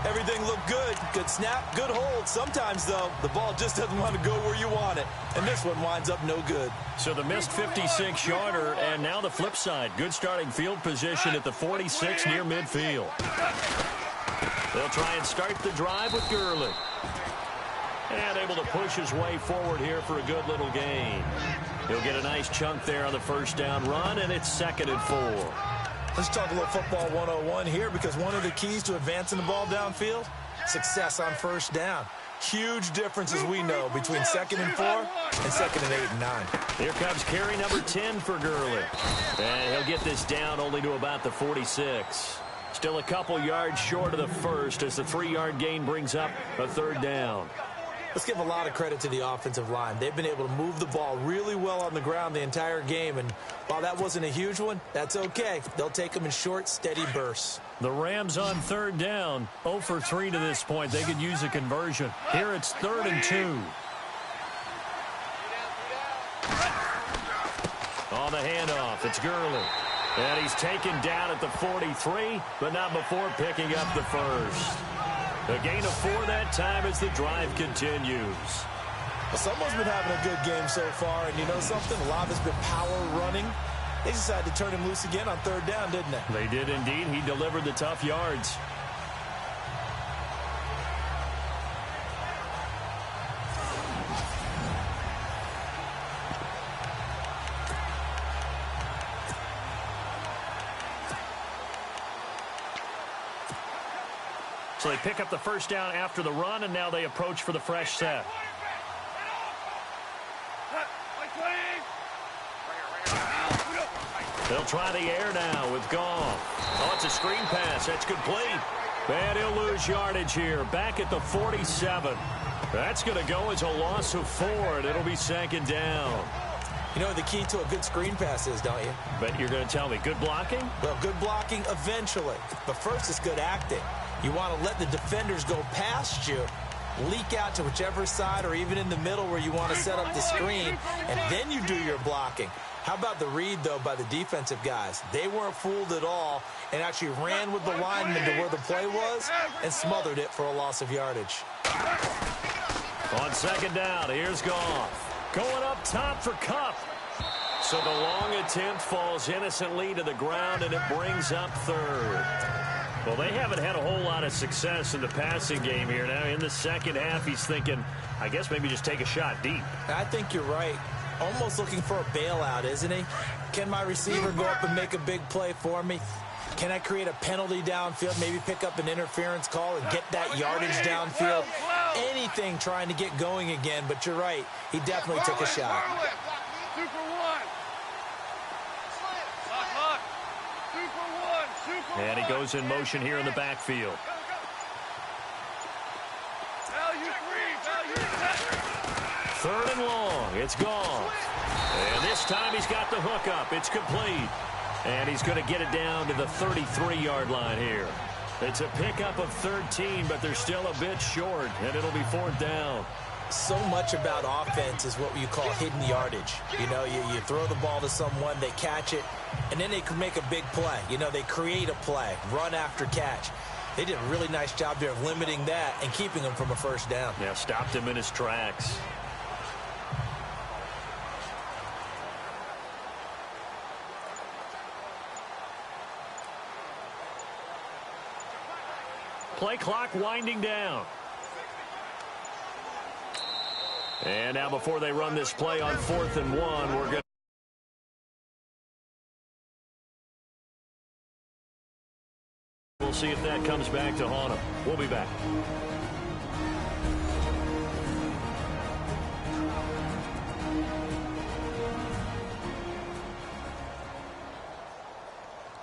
Everything looked good. Good snap, good hold. Sometimes, though, the ball just doesn't want to go where you want it. And this one winds up no good. So the missed 56-yarder, and now the flip side. Good starting field position at the 46 near midfield. They'll try and start the drive with Gurley. And able to push his way forward here for a good little gain. He'll get a nice chunk there on the first down run, and it's 2nd and 4. Let's talk a little football 101 here, because one of the keys to advancing the ball downfield, success on first down. Huge difference, as we know, between 2nd and 4 and 2nd and 8 and 9. Here comes carry number 10 for Gurley. And he'll get this down only to about the 46. Still a couple yards short of the first as the 3-yard gain brings up a 3rd down. Let's give a lot of credit to the offensive line. They've been able to move the ball really well on the ground the entire game, and while that wasn't a huge one, that's okay. They'll take them in short, steady bursts. The Rams on 3rd down, 0 for 3 to this point. They could use a conversion. Here it's 3rd and 2. On the handoff, it's Gurley. And he's taken down at the 43, but not before picking up the first. A gain of 4 that time as the drive continues. Well, someone's been having a good game so far, and you know something? A lot of it's been power running. They decided to turn him loose again on 3rd down, didn't they? They did indeed. He delivered the tough yards. So they pick up the first down after the run, and now they approach for the fresh set. They'll try the air now with Goff. Oh, it's a screen pass. That's complete. And he'll lose yardage here. Back at the 47. That's going to go as a loss of 4, and it'll be 2nd down. You know what the key to a good screen pass is, don't you? But you're going to tell me, good blocking? Well, good blocking eventually. But first, it's good acting. You want to let the defenders go past you, leak out to whichever side or even in the middle where you want to set up the screen, and then you do your blocking. How about the read, though, by the defensive guys? They weren't fooled at all and actually ran with the lineman to where the play was and smothered it for a loss of yardage. On 2nd down, here's Goff. Going up top for Kupp. So the long attempt falls innocently to the ground, and it brings up 3rd. Well, they haven't had a whole lot of success in the passing game here. Now, in the second half, he's thinking, I guess maybe just take a shot deep. I think you're right. Almost looking for a bailout, isn't he? Can my receiver go up and make a big play for me? Can I create a penalty downfield, maybe pick up an interference call and get that yardage downfield? Anything trying to get going again, but you're right. He definitely took a shot. And he goes in motion here in the backfield. 3rd and long. It's Goff. And this time he's got the hook up. It's complete. And he's going to get it down to the 33-yard line here. It's a pickup of 13, but they're still a bit short, and it'll be 4th down. So much about offense is what you call hidden yardage. You know, you throw the ball to someone, they catch it, and then they can make a big play. You know, they create a play, run after catch. They did a really nice job there of limiting that and keeping him from a first down. Yeah, stopped him in his tracks. Play clock winding down. And now before they run this play on 4th and 1, we're going to we'll see if that comes back to haunt them. We'll be back.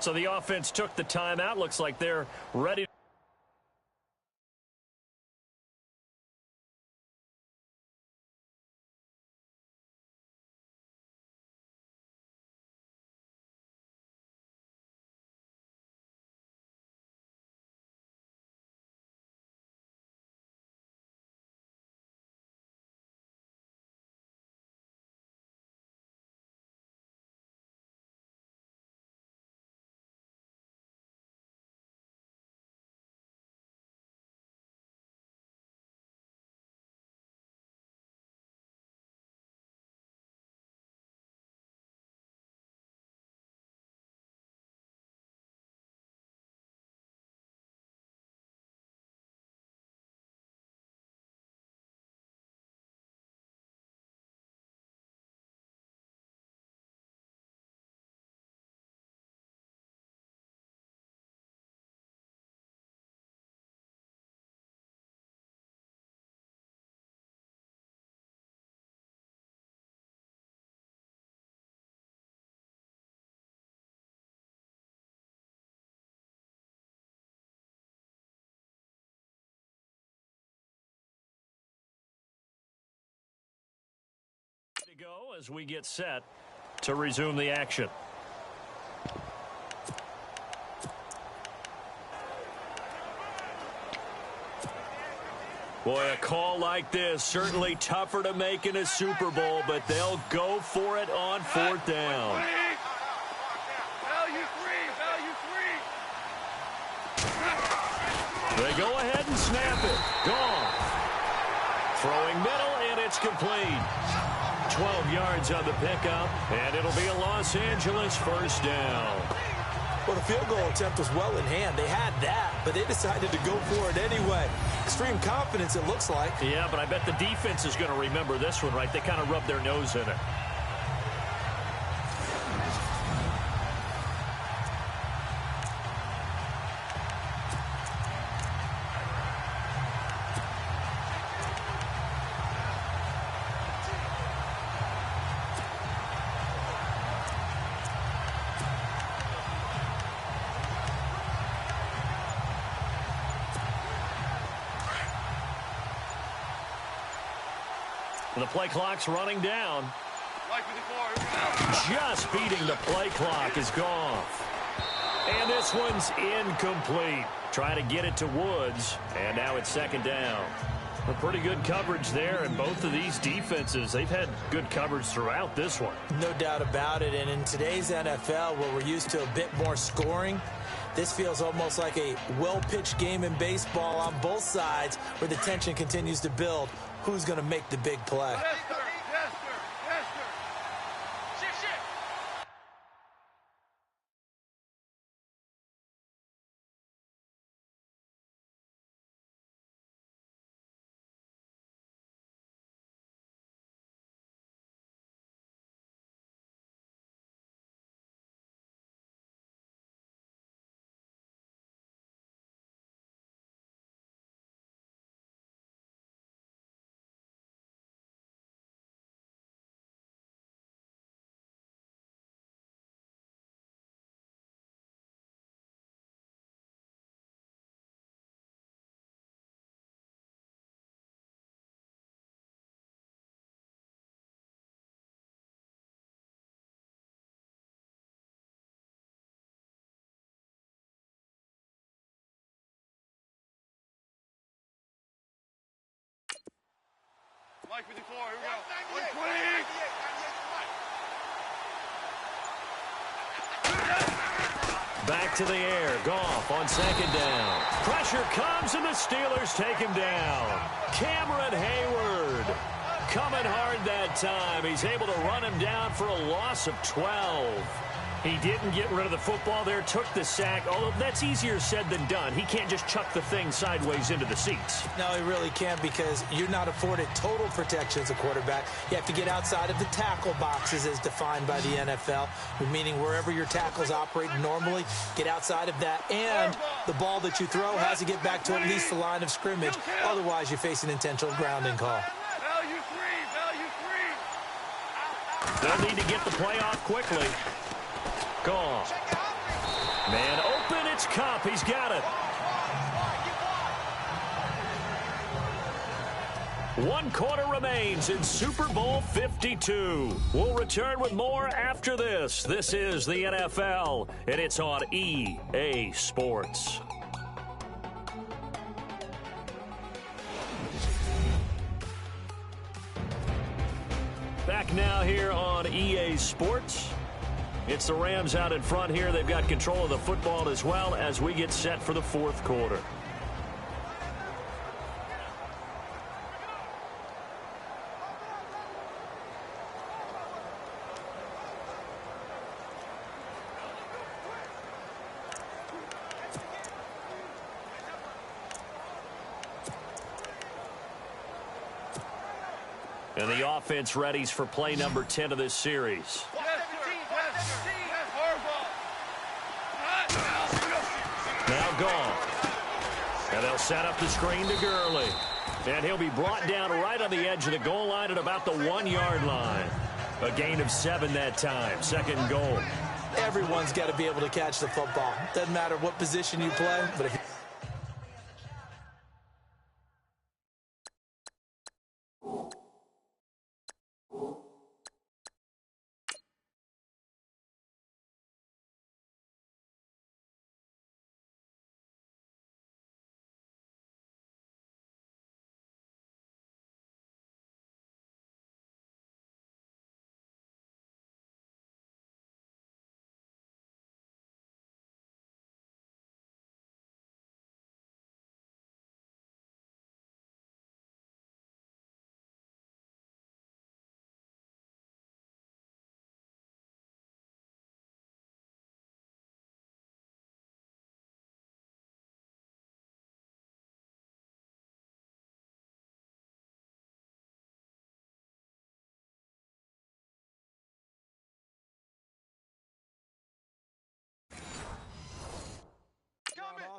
So the offense took the timeout. Looks like they're ready. we go as we get set to resume the action. Boy, a call like this, certainly tougher to make in a Super Bowl, but they'll go for it on fourth down. They go ahead and snap it. Gone. Throwing middle, and it's complete. 12 yards on the pickup, and it'll be a Los Angeles first down. Well, the field goal attempt was well in hand. They had that, but they decided to go for it anyway. Extreme confidence, it looks like. Yeah, but I bet the defense is going to remember this one, right? They kind of rubbed their nose in it. The play clock's running down. Just beating the play clock is gone. And this one's incomplete. Trying to get it to Woods, and now it's second down. A pretty good coverage there, and both of these defenses, they've had good coverage throughout this one. No doubt about it, and in today's NFL, where we're used to a bit more scoring, this feels almost like a well-pitched game in baseball on both sides where the tension continues to build. Who's going to make the big play? Yes, sir. Yes, sir. Yes, sir. Shit, shit. Mike 54, here we go. 120. Back to the air. Goff on second down. Pressure comes, and the Steelers take him down. Cameron Hayward coming hard that time. He's able to run him down for a loss of 12. He didn't get rid of the football there, took the sack, although that's easier said than done. He can't just chuck the thing sideways into the seats. No, he really can't, because you're not afforded total protection as a quarterback. You have to get outside of the tackle boxes as defined by the NFL, meaning wherever your tackles operate normally, get outside of that, and the ball that you throw has to get back to at least the line of scrimmage. Otherwise, you face an intentional grounding call. Value free. They'll need to get the play off quickly. Gone. Man open, it's Cup. He's got it. 1 quarter remains in Super Bowl 52. We'll return with more after this. This is the NFL, and it's on EA Sports. Back now here on EA Sports. It's the Rams out in front here. They've got control of the football as well as we get set for the fourth quarter. And the offense readies for play number 10 of this series. Now gone. And they'll set up the screen to Gurley. And he'll be brought down right on the edge of the goal line at about the 1-yard line. A gain of 7 that time. Second and goal. Everyone's got to be able to catch the football. Doesn't matter what position you play, but if you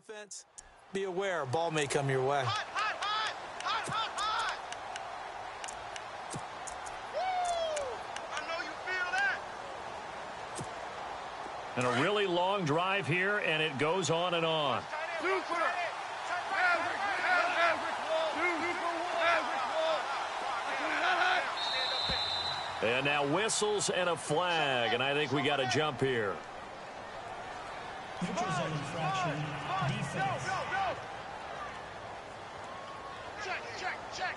offense, be aware a ball may come your way. Hot, hot, hot! Hot, hot, hot! Woo! I know you feel that. And a really long drive here, and it goes on and on. And now whistles and a flag, and I think we got a jump here. Neutral zone infraction, defense. Check.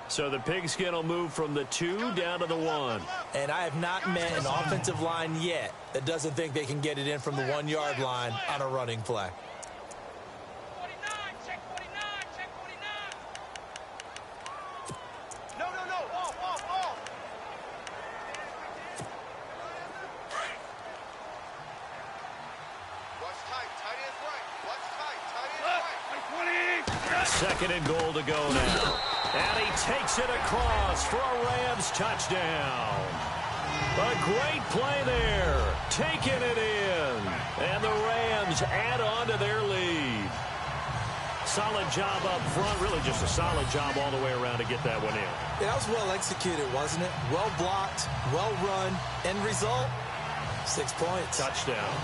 So the pigskin will move from the 2 down to the 1. And I have not met an offensive line yet that doesn't think they can get it in from the 1-yard line on a running play. 49, check 49, check 49. No, off. What's tight? Tight end right. What's tight? Tight end right. 2nd and goal to go now. And he takes it across for a Rams touchdown. A great play there. Taking it in. And the Rams add on to their lead. Solid job up front. Really just a solid job all the way around to get that one in. Yeah, that was well executed, wasn't it? Well blocked, well run. End result, 6 points. Touchdown.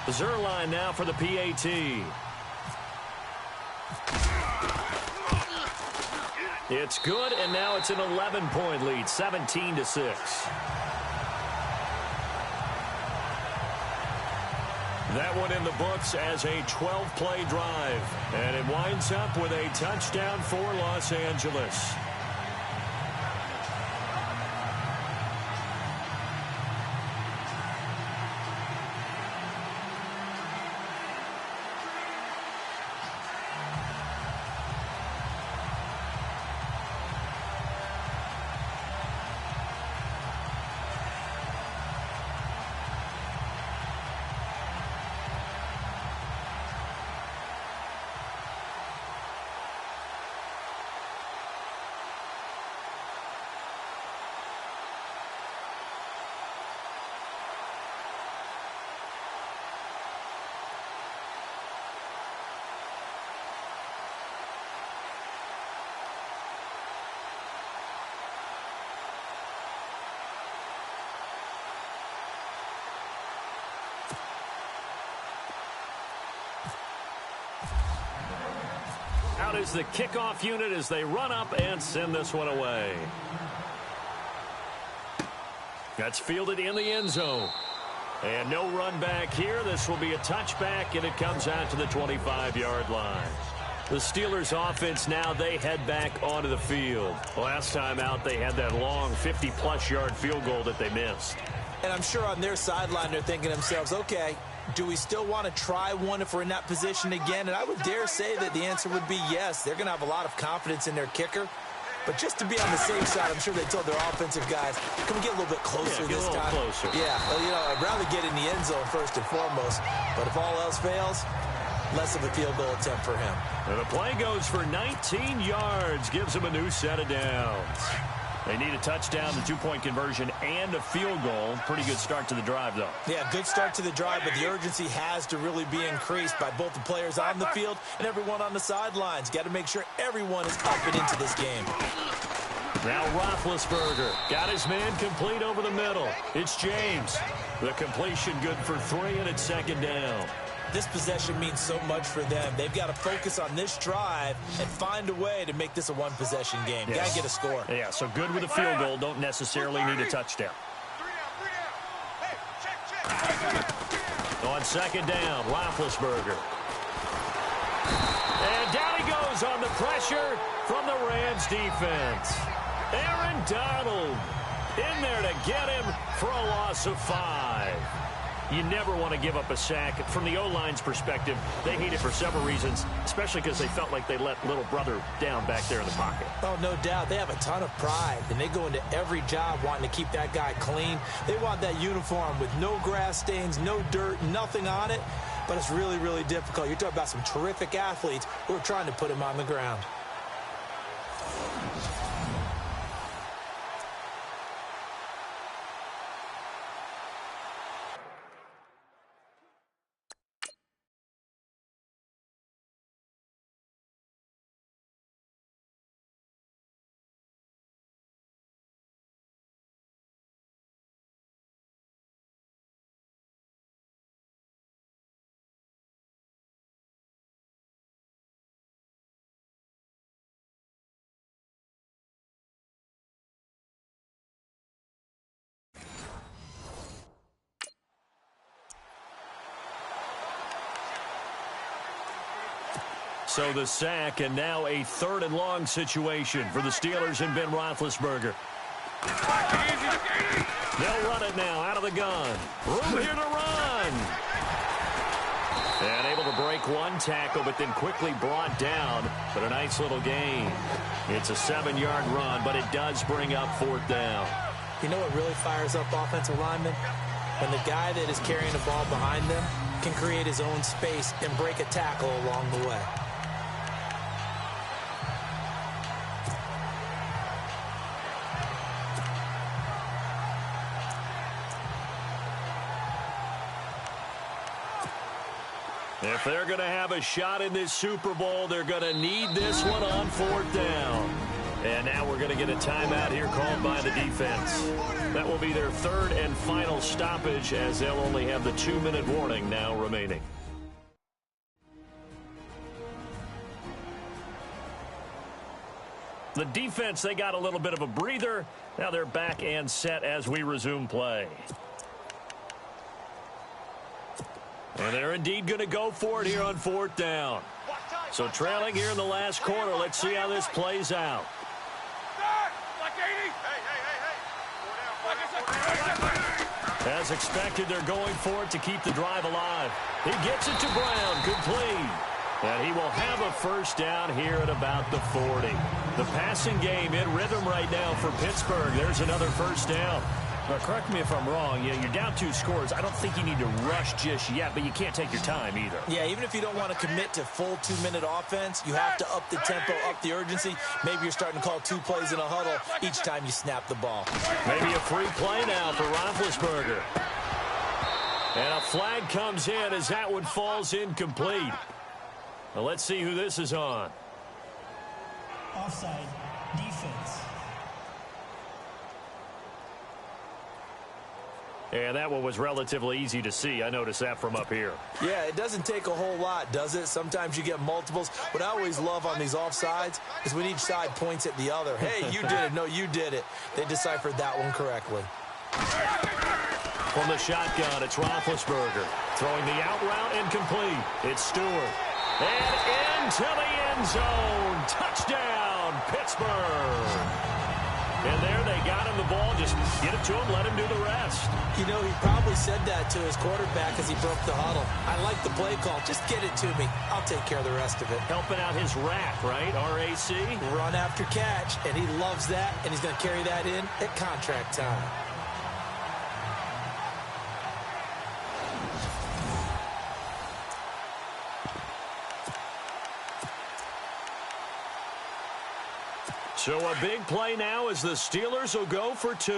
Zerline now for the PAT. It's good, and now it's an 11-point lead, 17-6. That one in the books as a 12-play drive, and it winds up with a touchdown for Los Angeles. Out is the kickoff unit as they run up and send this one away. That's fielded in the end zone. And no run back here. This will be a touchback, and it comes out to the 25-yard line. The Steelers offense now, they head back onto the field. Last time out, they had that long 50-plus yard field goal that they missed. And I'm sure on their sideline they're thinking to themselves, okay, do we still want to try one if we're in that position again? And I would dare say that the answer would be yes. They're going to have a lot of confidence in their kicker. But just to be on the safe side, I'm sure they told their offensive guys, can we get a little bit closer this time? Closer. Yeah, well, you know, I'd rather get in the end zone first and foremost. But if all else fails, less of a field goal attempt for him. And the play goes for 19 yards, gives him a new set of downs. They need a touchdown, the two-point conversion, and a field goal. Pretty good start to the drive, though. Yeah, good start to the drive, but the urgency has to really be increased by both the players on the field and everyone on the sidelines. Got to make sure everyone is up and into this game. Now Roethlisberger got his man complete over the middle. It's James. The completion good for 3, and it's second down. This possession means so much for them. They've got to focus on this drive and find a way to make this a one-possession game. Yes. Got to get a score. Yeah, so good with a field goal. Don't necessarily need a touchdown. 3 down. Hey, check. On second down, Roethlisberger. And down he goes on the pressure from the Rams defense. Aaron Donald in there to get him for a loss of 5. You never want to give up a sack. From the O-line's perspective, they hate it for several reasons, especially because they felt like they let little brother down back there in the pocket. Oh, no doubt. They have a ton of pride, and they go into every job wanting to keep that guy clean. They want that uniform with no grass stains, no dirt, nothing on it, but it's really, really difficult. You're talking about some terrific athletes who are trying to put him on the ground. So the sack, and now a 3rd and long situation for the Steelers and Ben Roethlisberger. They'll run it now out of the gun. Room here to run. And able to break one tackle, but then quickly brought down. But a nice little gain. It's a 7-yard run, but it does bring up 4th down. You know what really fires up offensive linemen? When the guy that is carrying the ball behind them can create his own space and break a tackle along the way. If they're going to have a shot in this Super Bowl, they're going to need this one on 4th down. And now we're going to get a timeout here called by the defense. That will be their 3rd and final stoppage, as they'll only have the 2-minute warning now remaining. The defense, they got a little bit of a breather. Now they're back and set as we resume play. And they're indeed going to go for it here on 4th down. So trailing here in the last quarter. Let's see how this plays out. As expected, they're going for it to keep the drive alive. He gets it to Brown, complete. And he will have a 1st down here at about the 40. The passing game in rhythm right now for Pittsburgh. There's another 1st down. Now, correct me if I'm wrong. You're down 2 scores. I don't think you need to rush just yet, but you can't take your time either. Yeah, even if you don't want to commit to full 2-minute offense, you have to up the tempo, up the urgency. Maybe you're starting to call 2 plays in a huddle each time you snap the ball. Maybe a free play now for Roethlisberger. And a flag comes in as that one falls incomplete. Well, let's see who this is on. Offside. Defense. And that one was relatively easy to see. I noticed that from up here. Yeah, it doesn't take a whole lot, does it? Sometimes you get multiples. What I always love on these offsides is when each side points at the other. Hey, you did it. No, you did it. They deciphered that one correctly. From the shotgun, it's Roethlisberger. Throwing the out route incomplete. It's Stewart. And into the end zone. Touchdown, Pittsburgh. And there they got him the ball. Just get it to him, let him do the rest. You know, he probably said that to his quarterback as he broke the huddle. I like the play call. Just get it to me. I'll take care of the rest of it. Helping out his RAC, right? R-A-C? Run after catch, and he loves that, and he's going to carry that in at contract time. So a big play now as the Steelers will go for 2.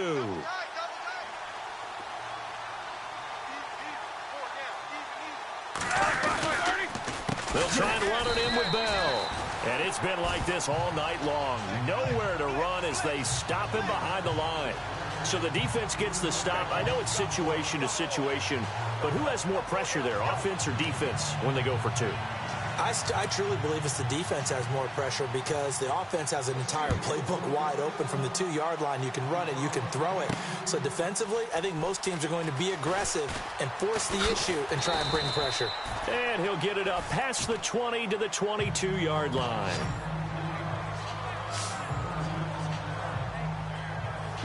They'll try and run it in with Bell. And it's been like this all night long. Nowhere to run as they stop him behind the line. So the defense gets the stop. I know it's situation to situation, but who has more pressure there, offense or defense, when they go for 2? I truly believe it's the defense has more pressure because the offense has an entire playbook wide open from the 2-yard line. You can run it, you can throw it. So defensively, I think most teams are going to be aggressive and force the issue and try and bring pressure. And he'll get it up past the 20 to the 22-yard line.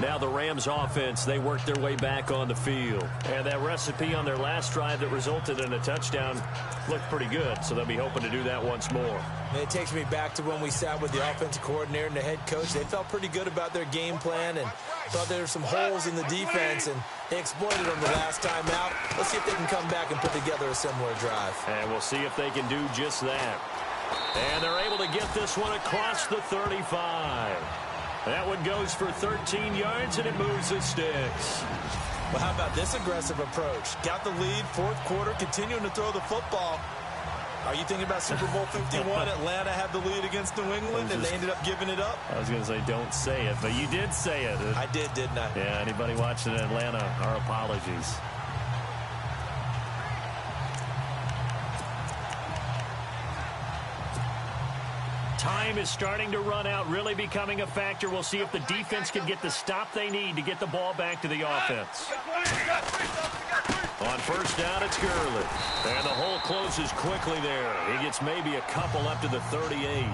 Now the Rams offense, they work their way back on the field. And that recipe on their last drive that resulted in a touchdown looked pretty good, so they'll be hoping to do that once more. And it takes me back to when we sat with the offensive coordinator and the head coach. They felt pretty good about their game plan and thought there were some holes in the defense, and they exploited them the last time out. Let's see if they can come back and put together a similar drive. And we'll see if they can do just that. And they're able to get this one across the 35. That one goes for 13 yards, and it moves the sticks. Well, how about this aggressive approach? Got the lead, 4th quarter, continuing to throw the football. Are you thinking about Super Bowl 51? Atlanta had the lead against New England, and they ended up giving it up? I was going to say, don't say it, but you did say it. I did, didn't I? Yeah, anybody watching in Atlanta, our apologies. Time is starting to run out, really becoming a factor. We'll see if the defense can get the stop they need to get the ball back to the offense. On first down, it's Gurley. And the hole closes quickly there. He gets maybe a couple up to the 38.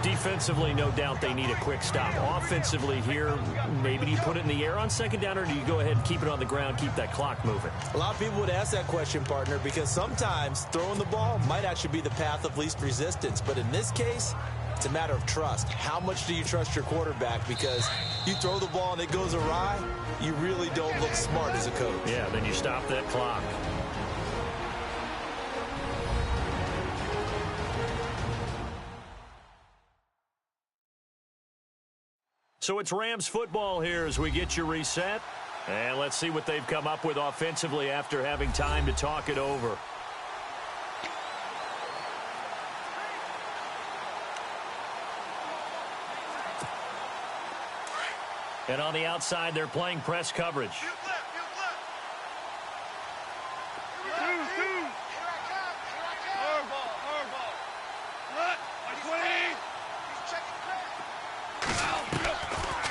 Defensively, no doubt they need a quick stop. Offensively here, maybe do you put it in the air on second down, or do you go ahead and keep it on the ground, keep that clock moving? A lot of people would ask that question, partner, because sometimes throwing the ball might actually be the path of least resistance. But in this case, it's a matter of trust. How much do you trust your quarterback? Because you throw the ball and it goes awry, you really don't look smart as a coach. Yeah, then you stop that clock. So it's Rams football here as we get you reset. And let's see what they've come up with offensively after having time to talk it over. And on the outside, they're playing press coverage.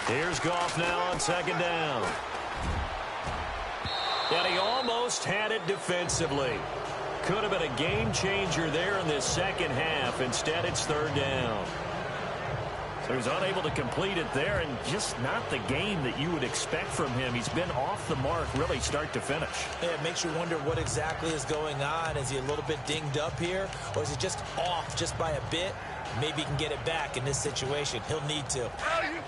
Here's Goff now on second down. And he almost had it defensively. Could have been a game changer there in this second half. Instead, it's third down. So he's unable to complete it there, and just not the game that you would expect from him. He's been off the mark really start to finish. Yeah, it makes you wonder what exactly is going on. Is he a little bit dinged up here, or is he just off just by a bit? Maybe he can get it back in this situation. He'll need to.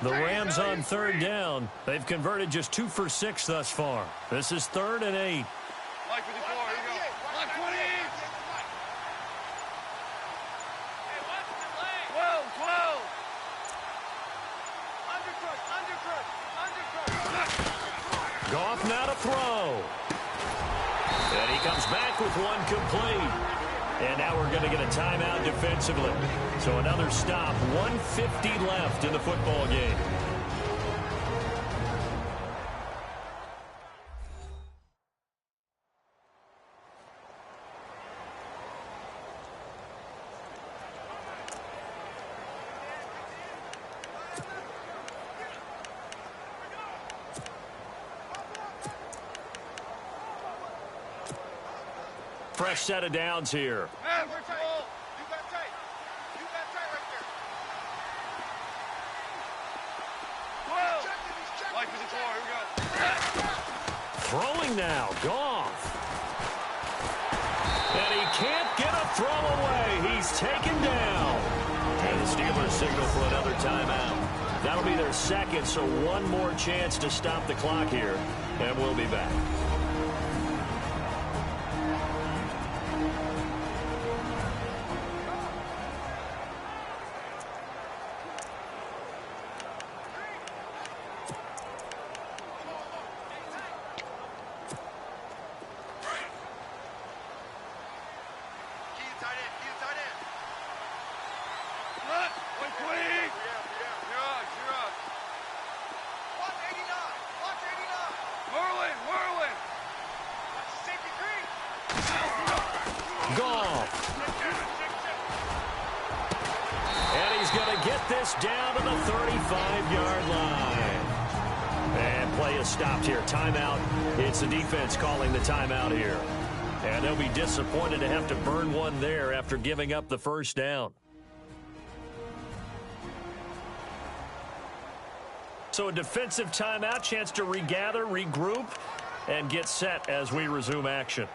The Rams on third down. They've converted just 2 for 6 thus far. This is 3rd and 8. Goff now to throw. And he comes back with one complete. And now we're going to get a timeout defensively. So another stop, 1:50 left in the football game. Fresh set of downs here. Throwing now, Goff. And he can't get a throw away. He's taken down. And the Steelers signal for another timeout. That'll be their second, so one more chance to stop the clock here. And we'll be back. Down to the 35-yard line. And play is stopped here. Timeout. It's the defense calling the timeout here. And they'll be disappointed to have to burn one there after giving up the first down. So a defensive timeout, chance to regather, regroup, and get set as we resume action.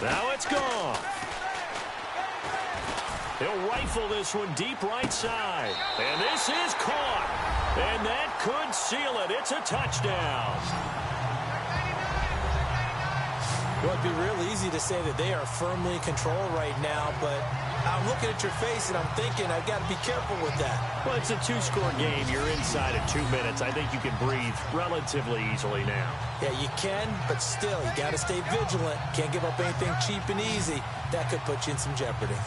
Now it's gone. He'll rifle this one deep right side. And this is caught. And that could seal it. It's a touchdown. Well, it'd be real easy to say that they are firmly in control right now, but I'm looking at your face and I'm thinking I've got to be careful with that. Well, it's a 2-score game. You're inside of 2 minutes. I think you can breathe relatively easily now. Yeah, you can, but still, you got to stay vigilant. Can't give up anything cheap and easy. That could put you in some jeopardy.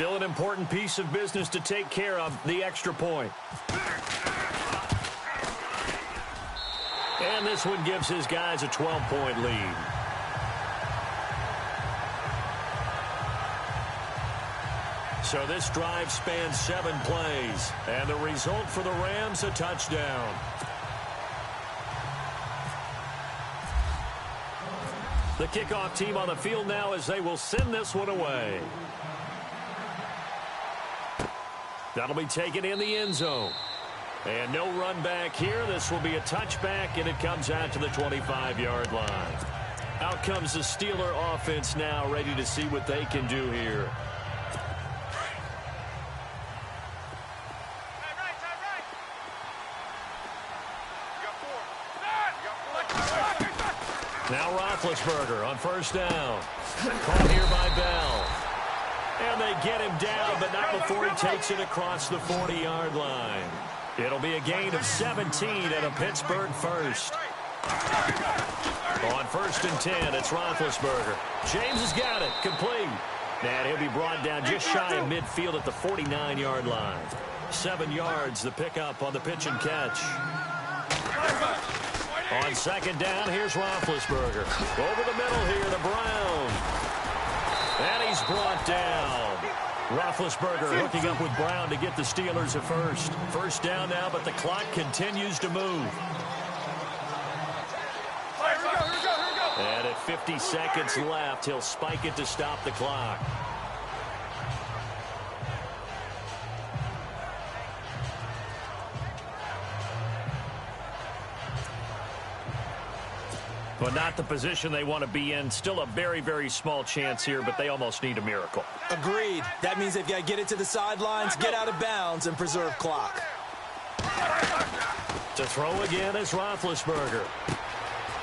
Still an important piece of business to take care of, the extra point. And this one gives his guys a 12-point lead. So this drive spans 7 plays. And the result for the Rams, a touchdown. The kickoff team on the field now as they will send this one away. That'll be taken in the end zone. And no run back here. This will be a touchback, and it comes out to the 25-yard line. Out comes the Steeler offense now, ready to see what they can do here. Now Roethlisberger on first down. Caught here by Bell. And they get him down, but not before he takes it across the 40-yard line. It'll be a gain of 17 and a Pittsburgh first. On 1st and 10, it's Roethlisberger. James has got it. Complete. And he'll be brought down just shy of midfield at the 49-yard line. 7 yards, the pickup on the pitch and catch. On 2nd down, here's Roethlisberger. Over the middle here to Brown. And he's brought down. Roethlisberger hooking up with Brown to get the Steelers a first. First down now, but the clock continues to move. And at 50 seconds left, he'll spike it to stop the clock. But not the position they want to be in. Still a very, very small chance here, but they almost need a miracle. Agreed. That means they've got to get it to the sidelines, get out of bounds, and preserve clock. To throw again is Roethlisberger.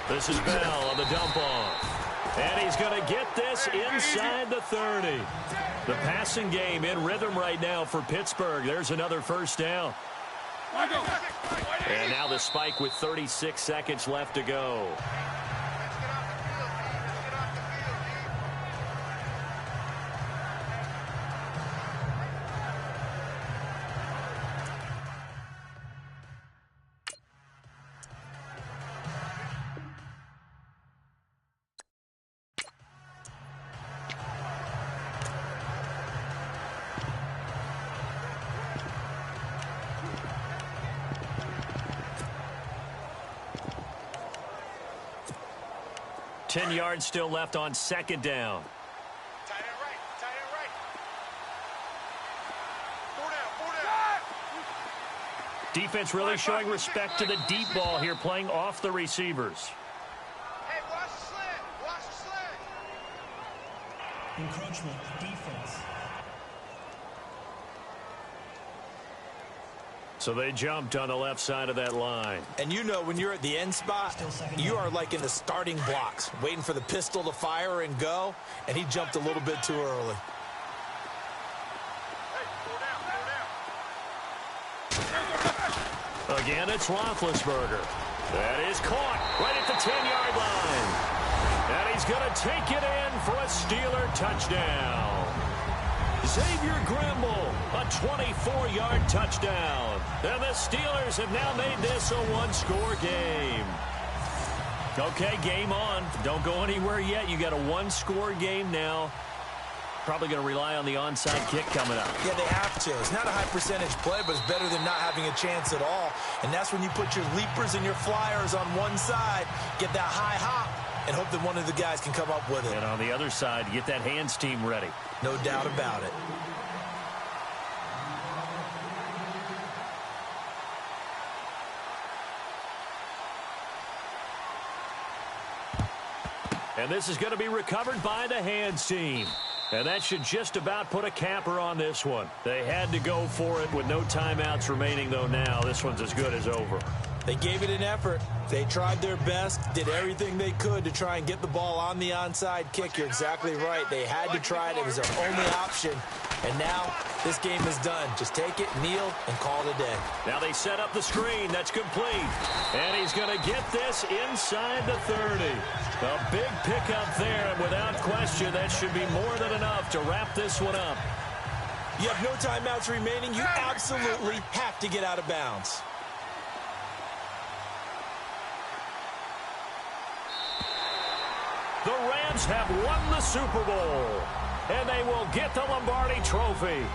This is Bell on the dump off. And he's going to get this inside the 30. The passing game in rhythm right now for Pittsburgh. There's another first down. And now the spike with 36 seconds left to go. Ten yards still left on 2nd down. Tight end right. Tight end right. 4 down. 4 down. Defense really showing respect to the deep ball here, playing off the receivers. Hey, watch the slant. Watch the slant. Encroachment, defense. So they jumped on the left side of that line. And you know when you're at the end spot, you are like in the starting blocks, waiting for the pistol to fire and go, and he jumped a little bit too early. Hey, 4 down. Again, it's Roethlisberger. That is caught right at the 10-yard line. And he's going to take it in for a Steeler touchdown. Xavier Grimble, a 24-yard touchdown. And the Steelers have now made this a one-score game. Okay, game on. Don't go anywhere yet. You got a one-score game now. Probably going to rely on the onside kick coming up. Yeah, they have to. It's not a high-percentage play, but it's better than not having a chance at all. And that's when you put your leapers and your flyers on one side, get that high hop, and hope that one of the guys can come up with it. And on the other side, get that hands team ready. No doubt about it. And this is going to be recovered by the hands team. And that should just about put a capper on this one. They had to go for it with no timeouts remaining, though now. This one's as good as over. They gave it an effort. They tried their best, did everything they could to try and get the ball on the onside kick. You're exactly right. They had to try it. It was their only option. And now this game is done. Just take it, kneel, and call it a day. Now they set up the screen. That's complete. And he's going to get this inside the 30. A big pickup there, and without question, that should be more than enough to wrap this one up. You have no timeouts remaining. You absolutely have to get out of bounds. The Rams have won the Super Bowl, and they will get the Lombardi Trophy.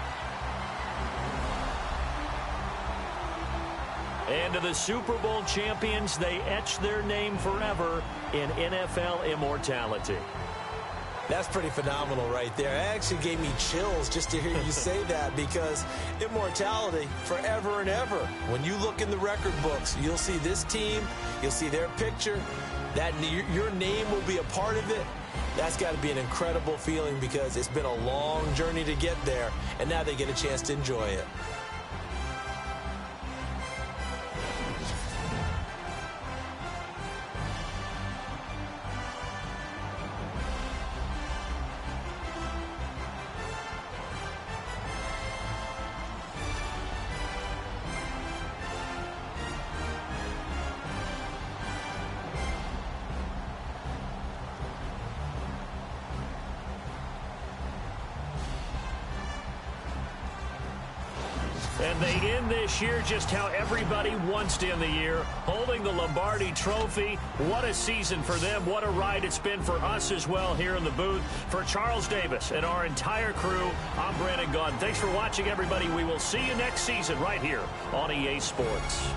And to the Super Bowl champions, they etch their name forever in NFL immortality. That's pretty phenomenal right there. It actually gave me chills just to hear you say that, because immortality forever and ever. When you look in the record books, you'll see this team, you'll see their picture, that your name will be a part of it. That's got to be an incredible feeling, because it's been a long journey to get there, and now they get a chance to enjoy it. And they end this year just how everybody wants to end the year, holding the Lombardi Trophy. What a season for them. What a ride it's been for us as well here in the booth. For Charles Davis and our entire crew, I'm Brandon Gaudin. Thanks for watching, everybody. We will see you next season right here on EA Sports.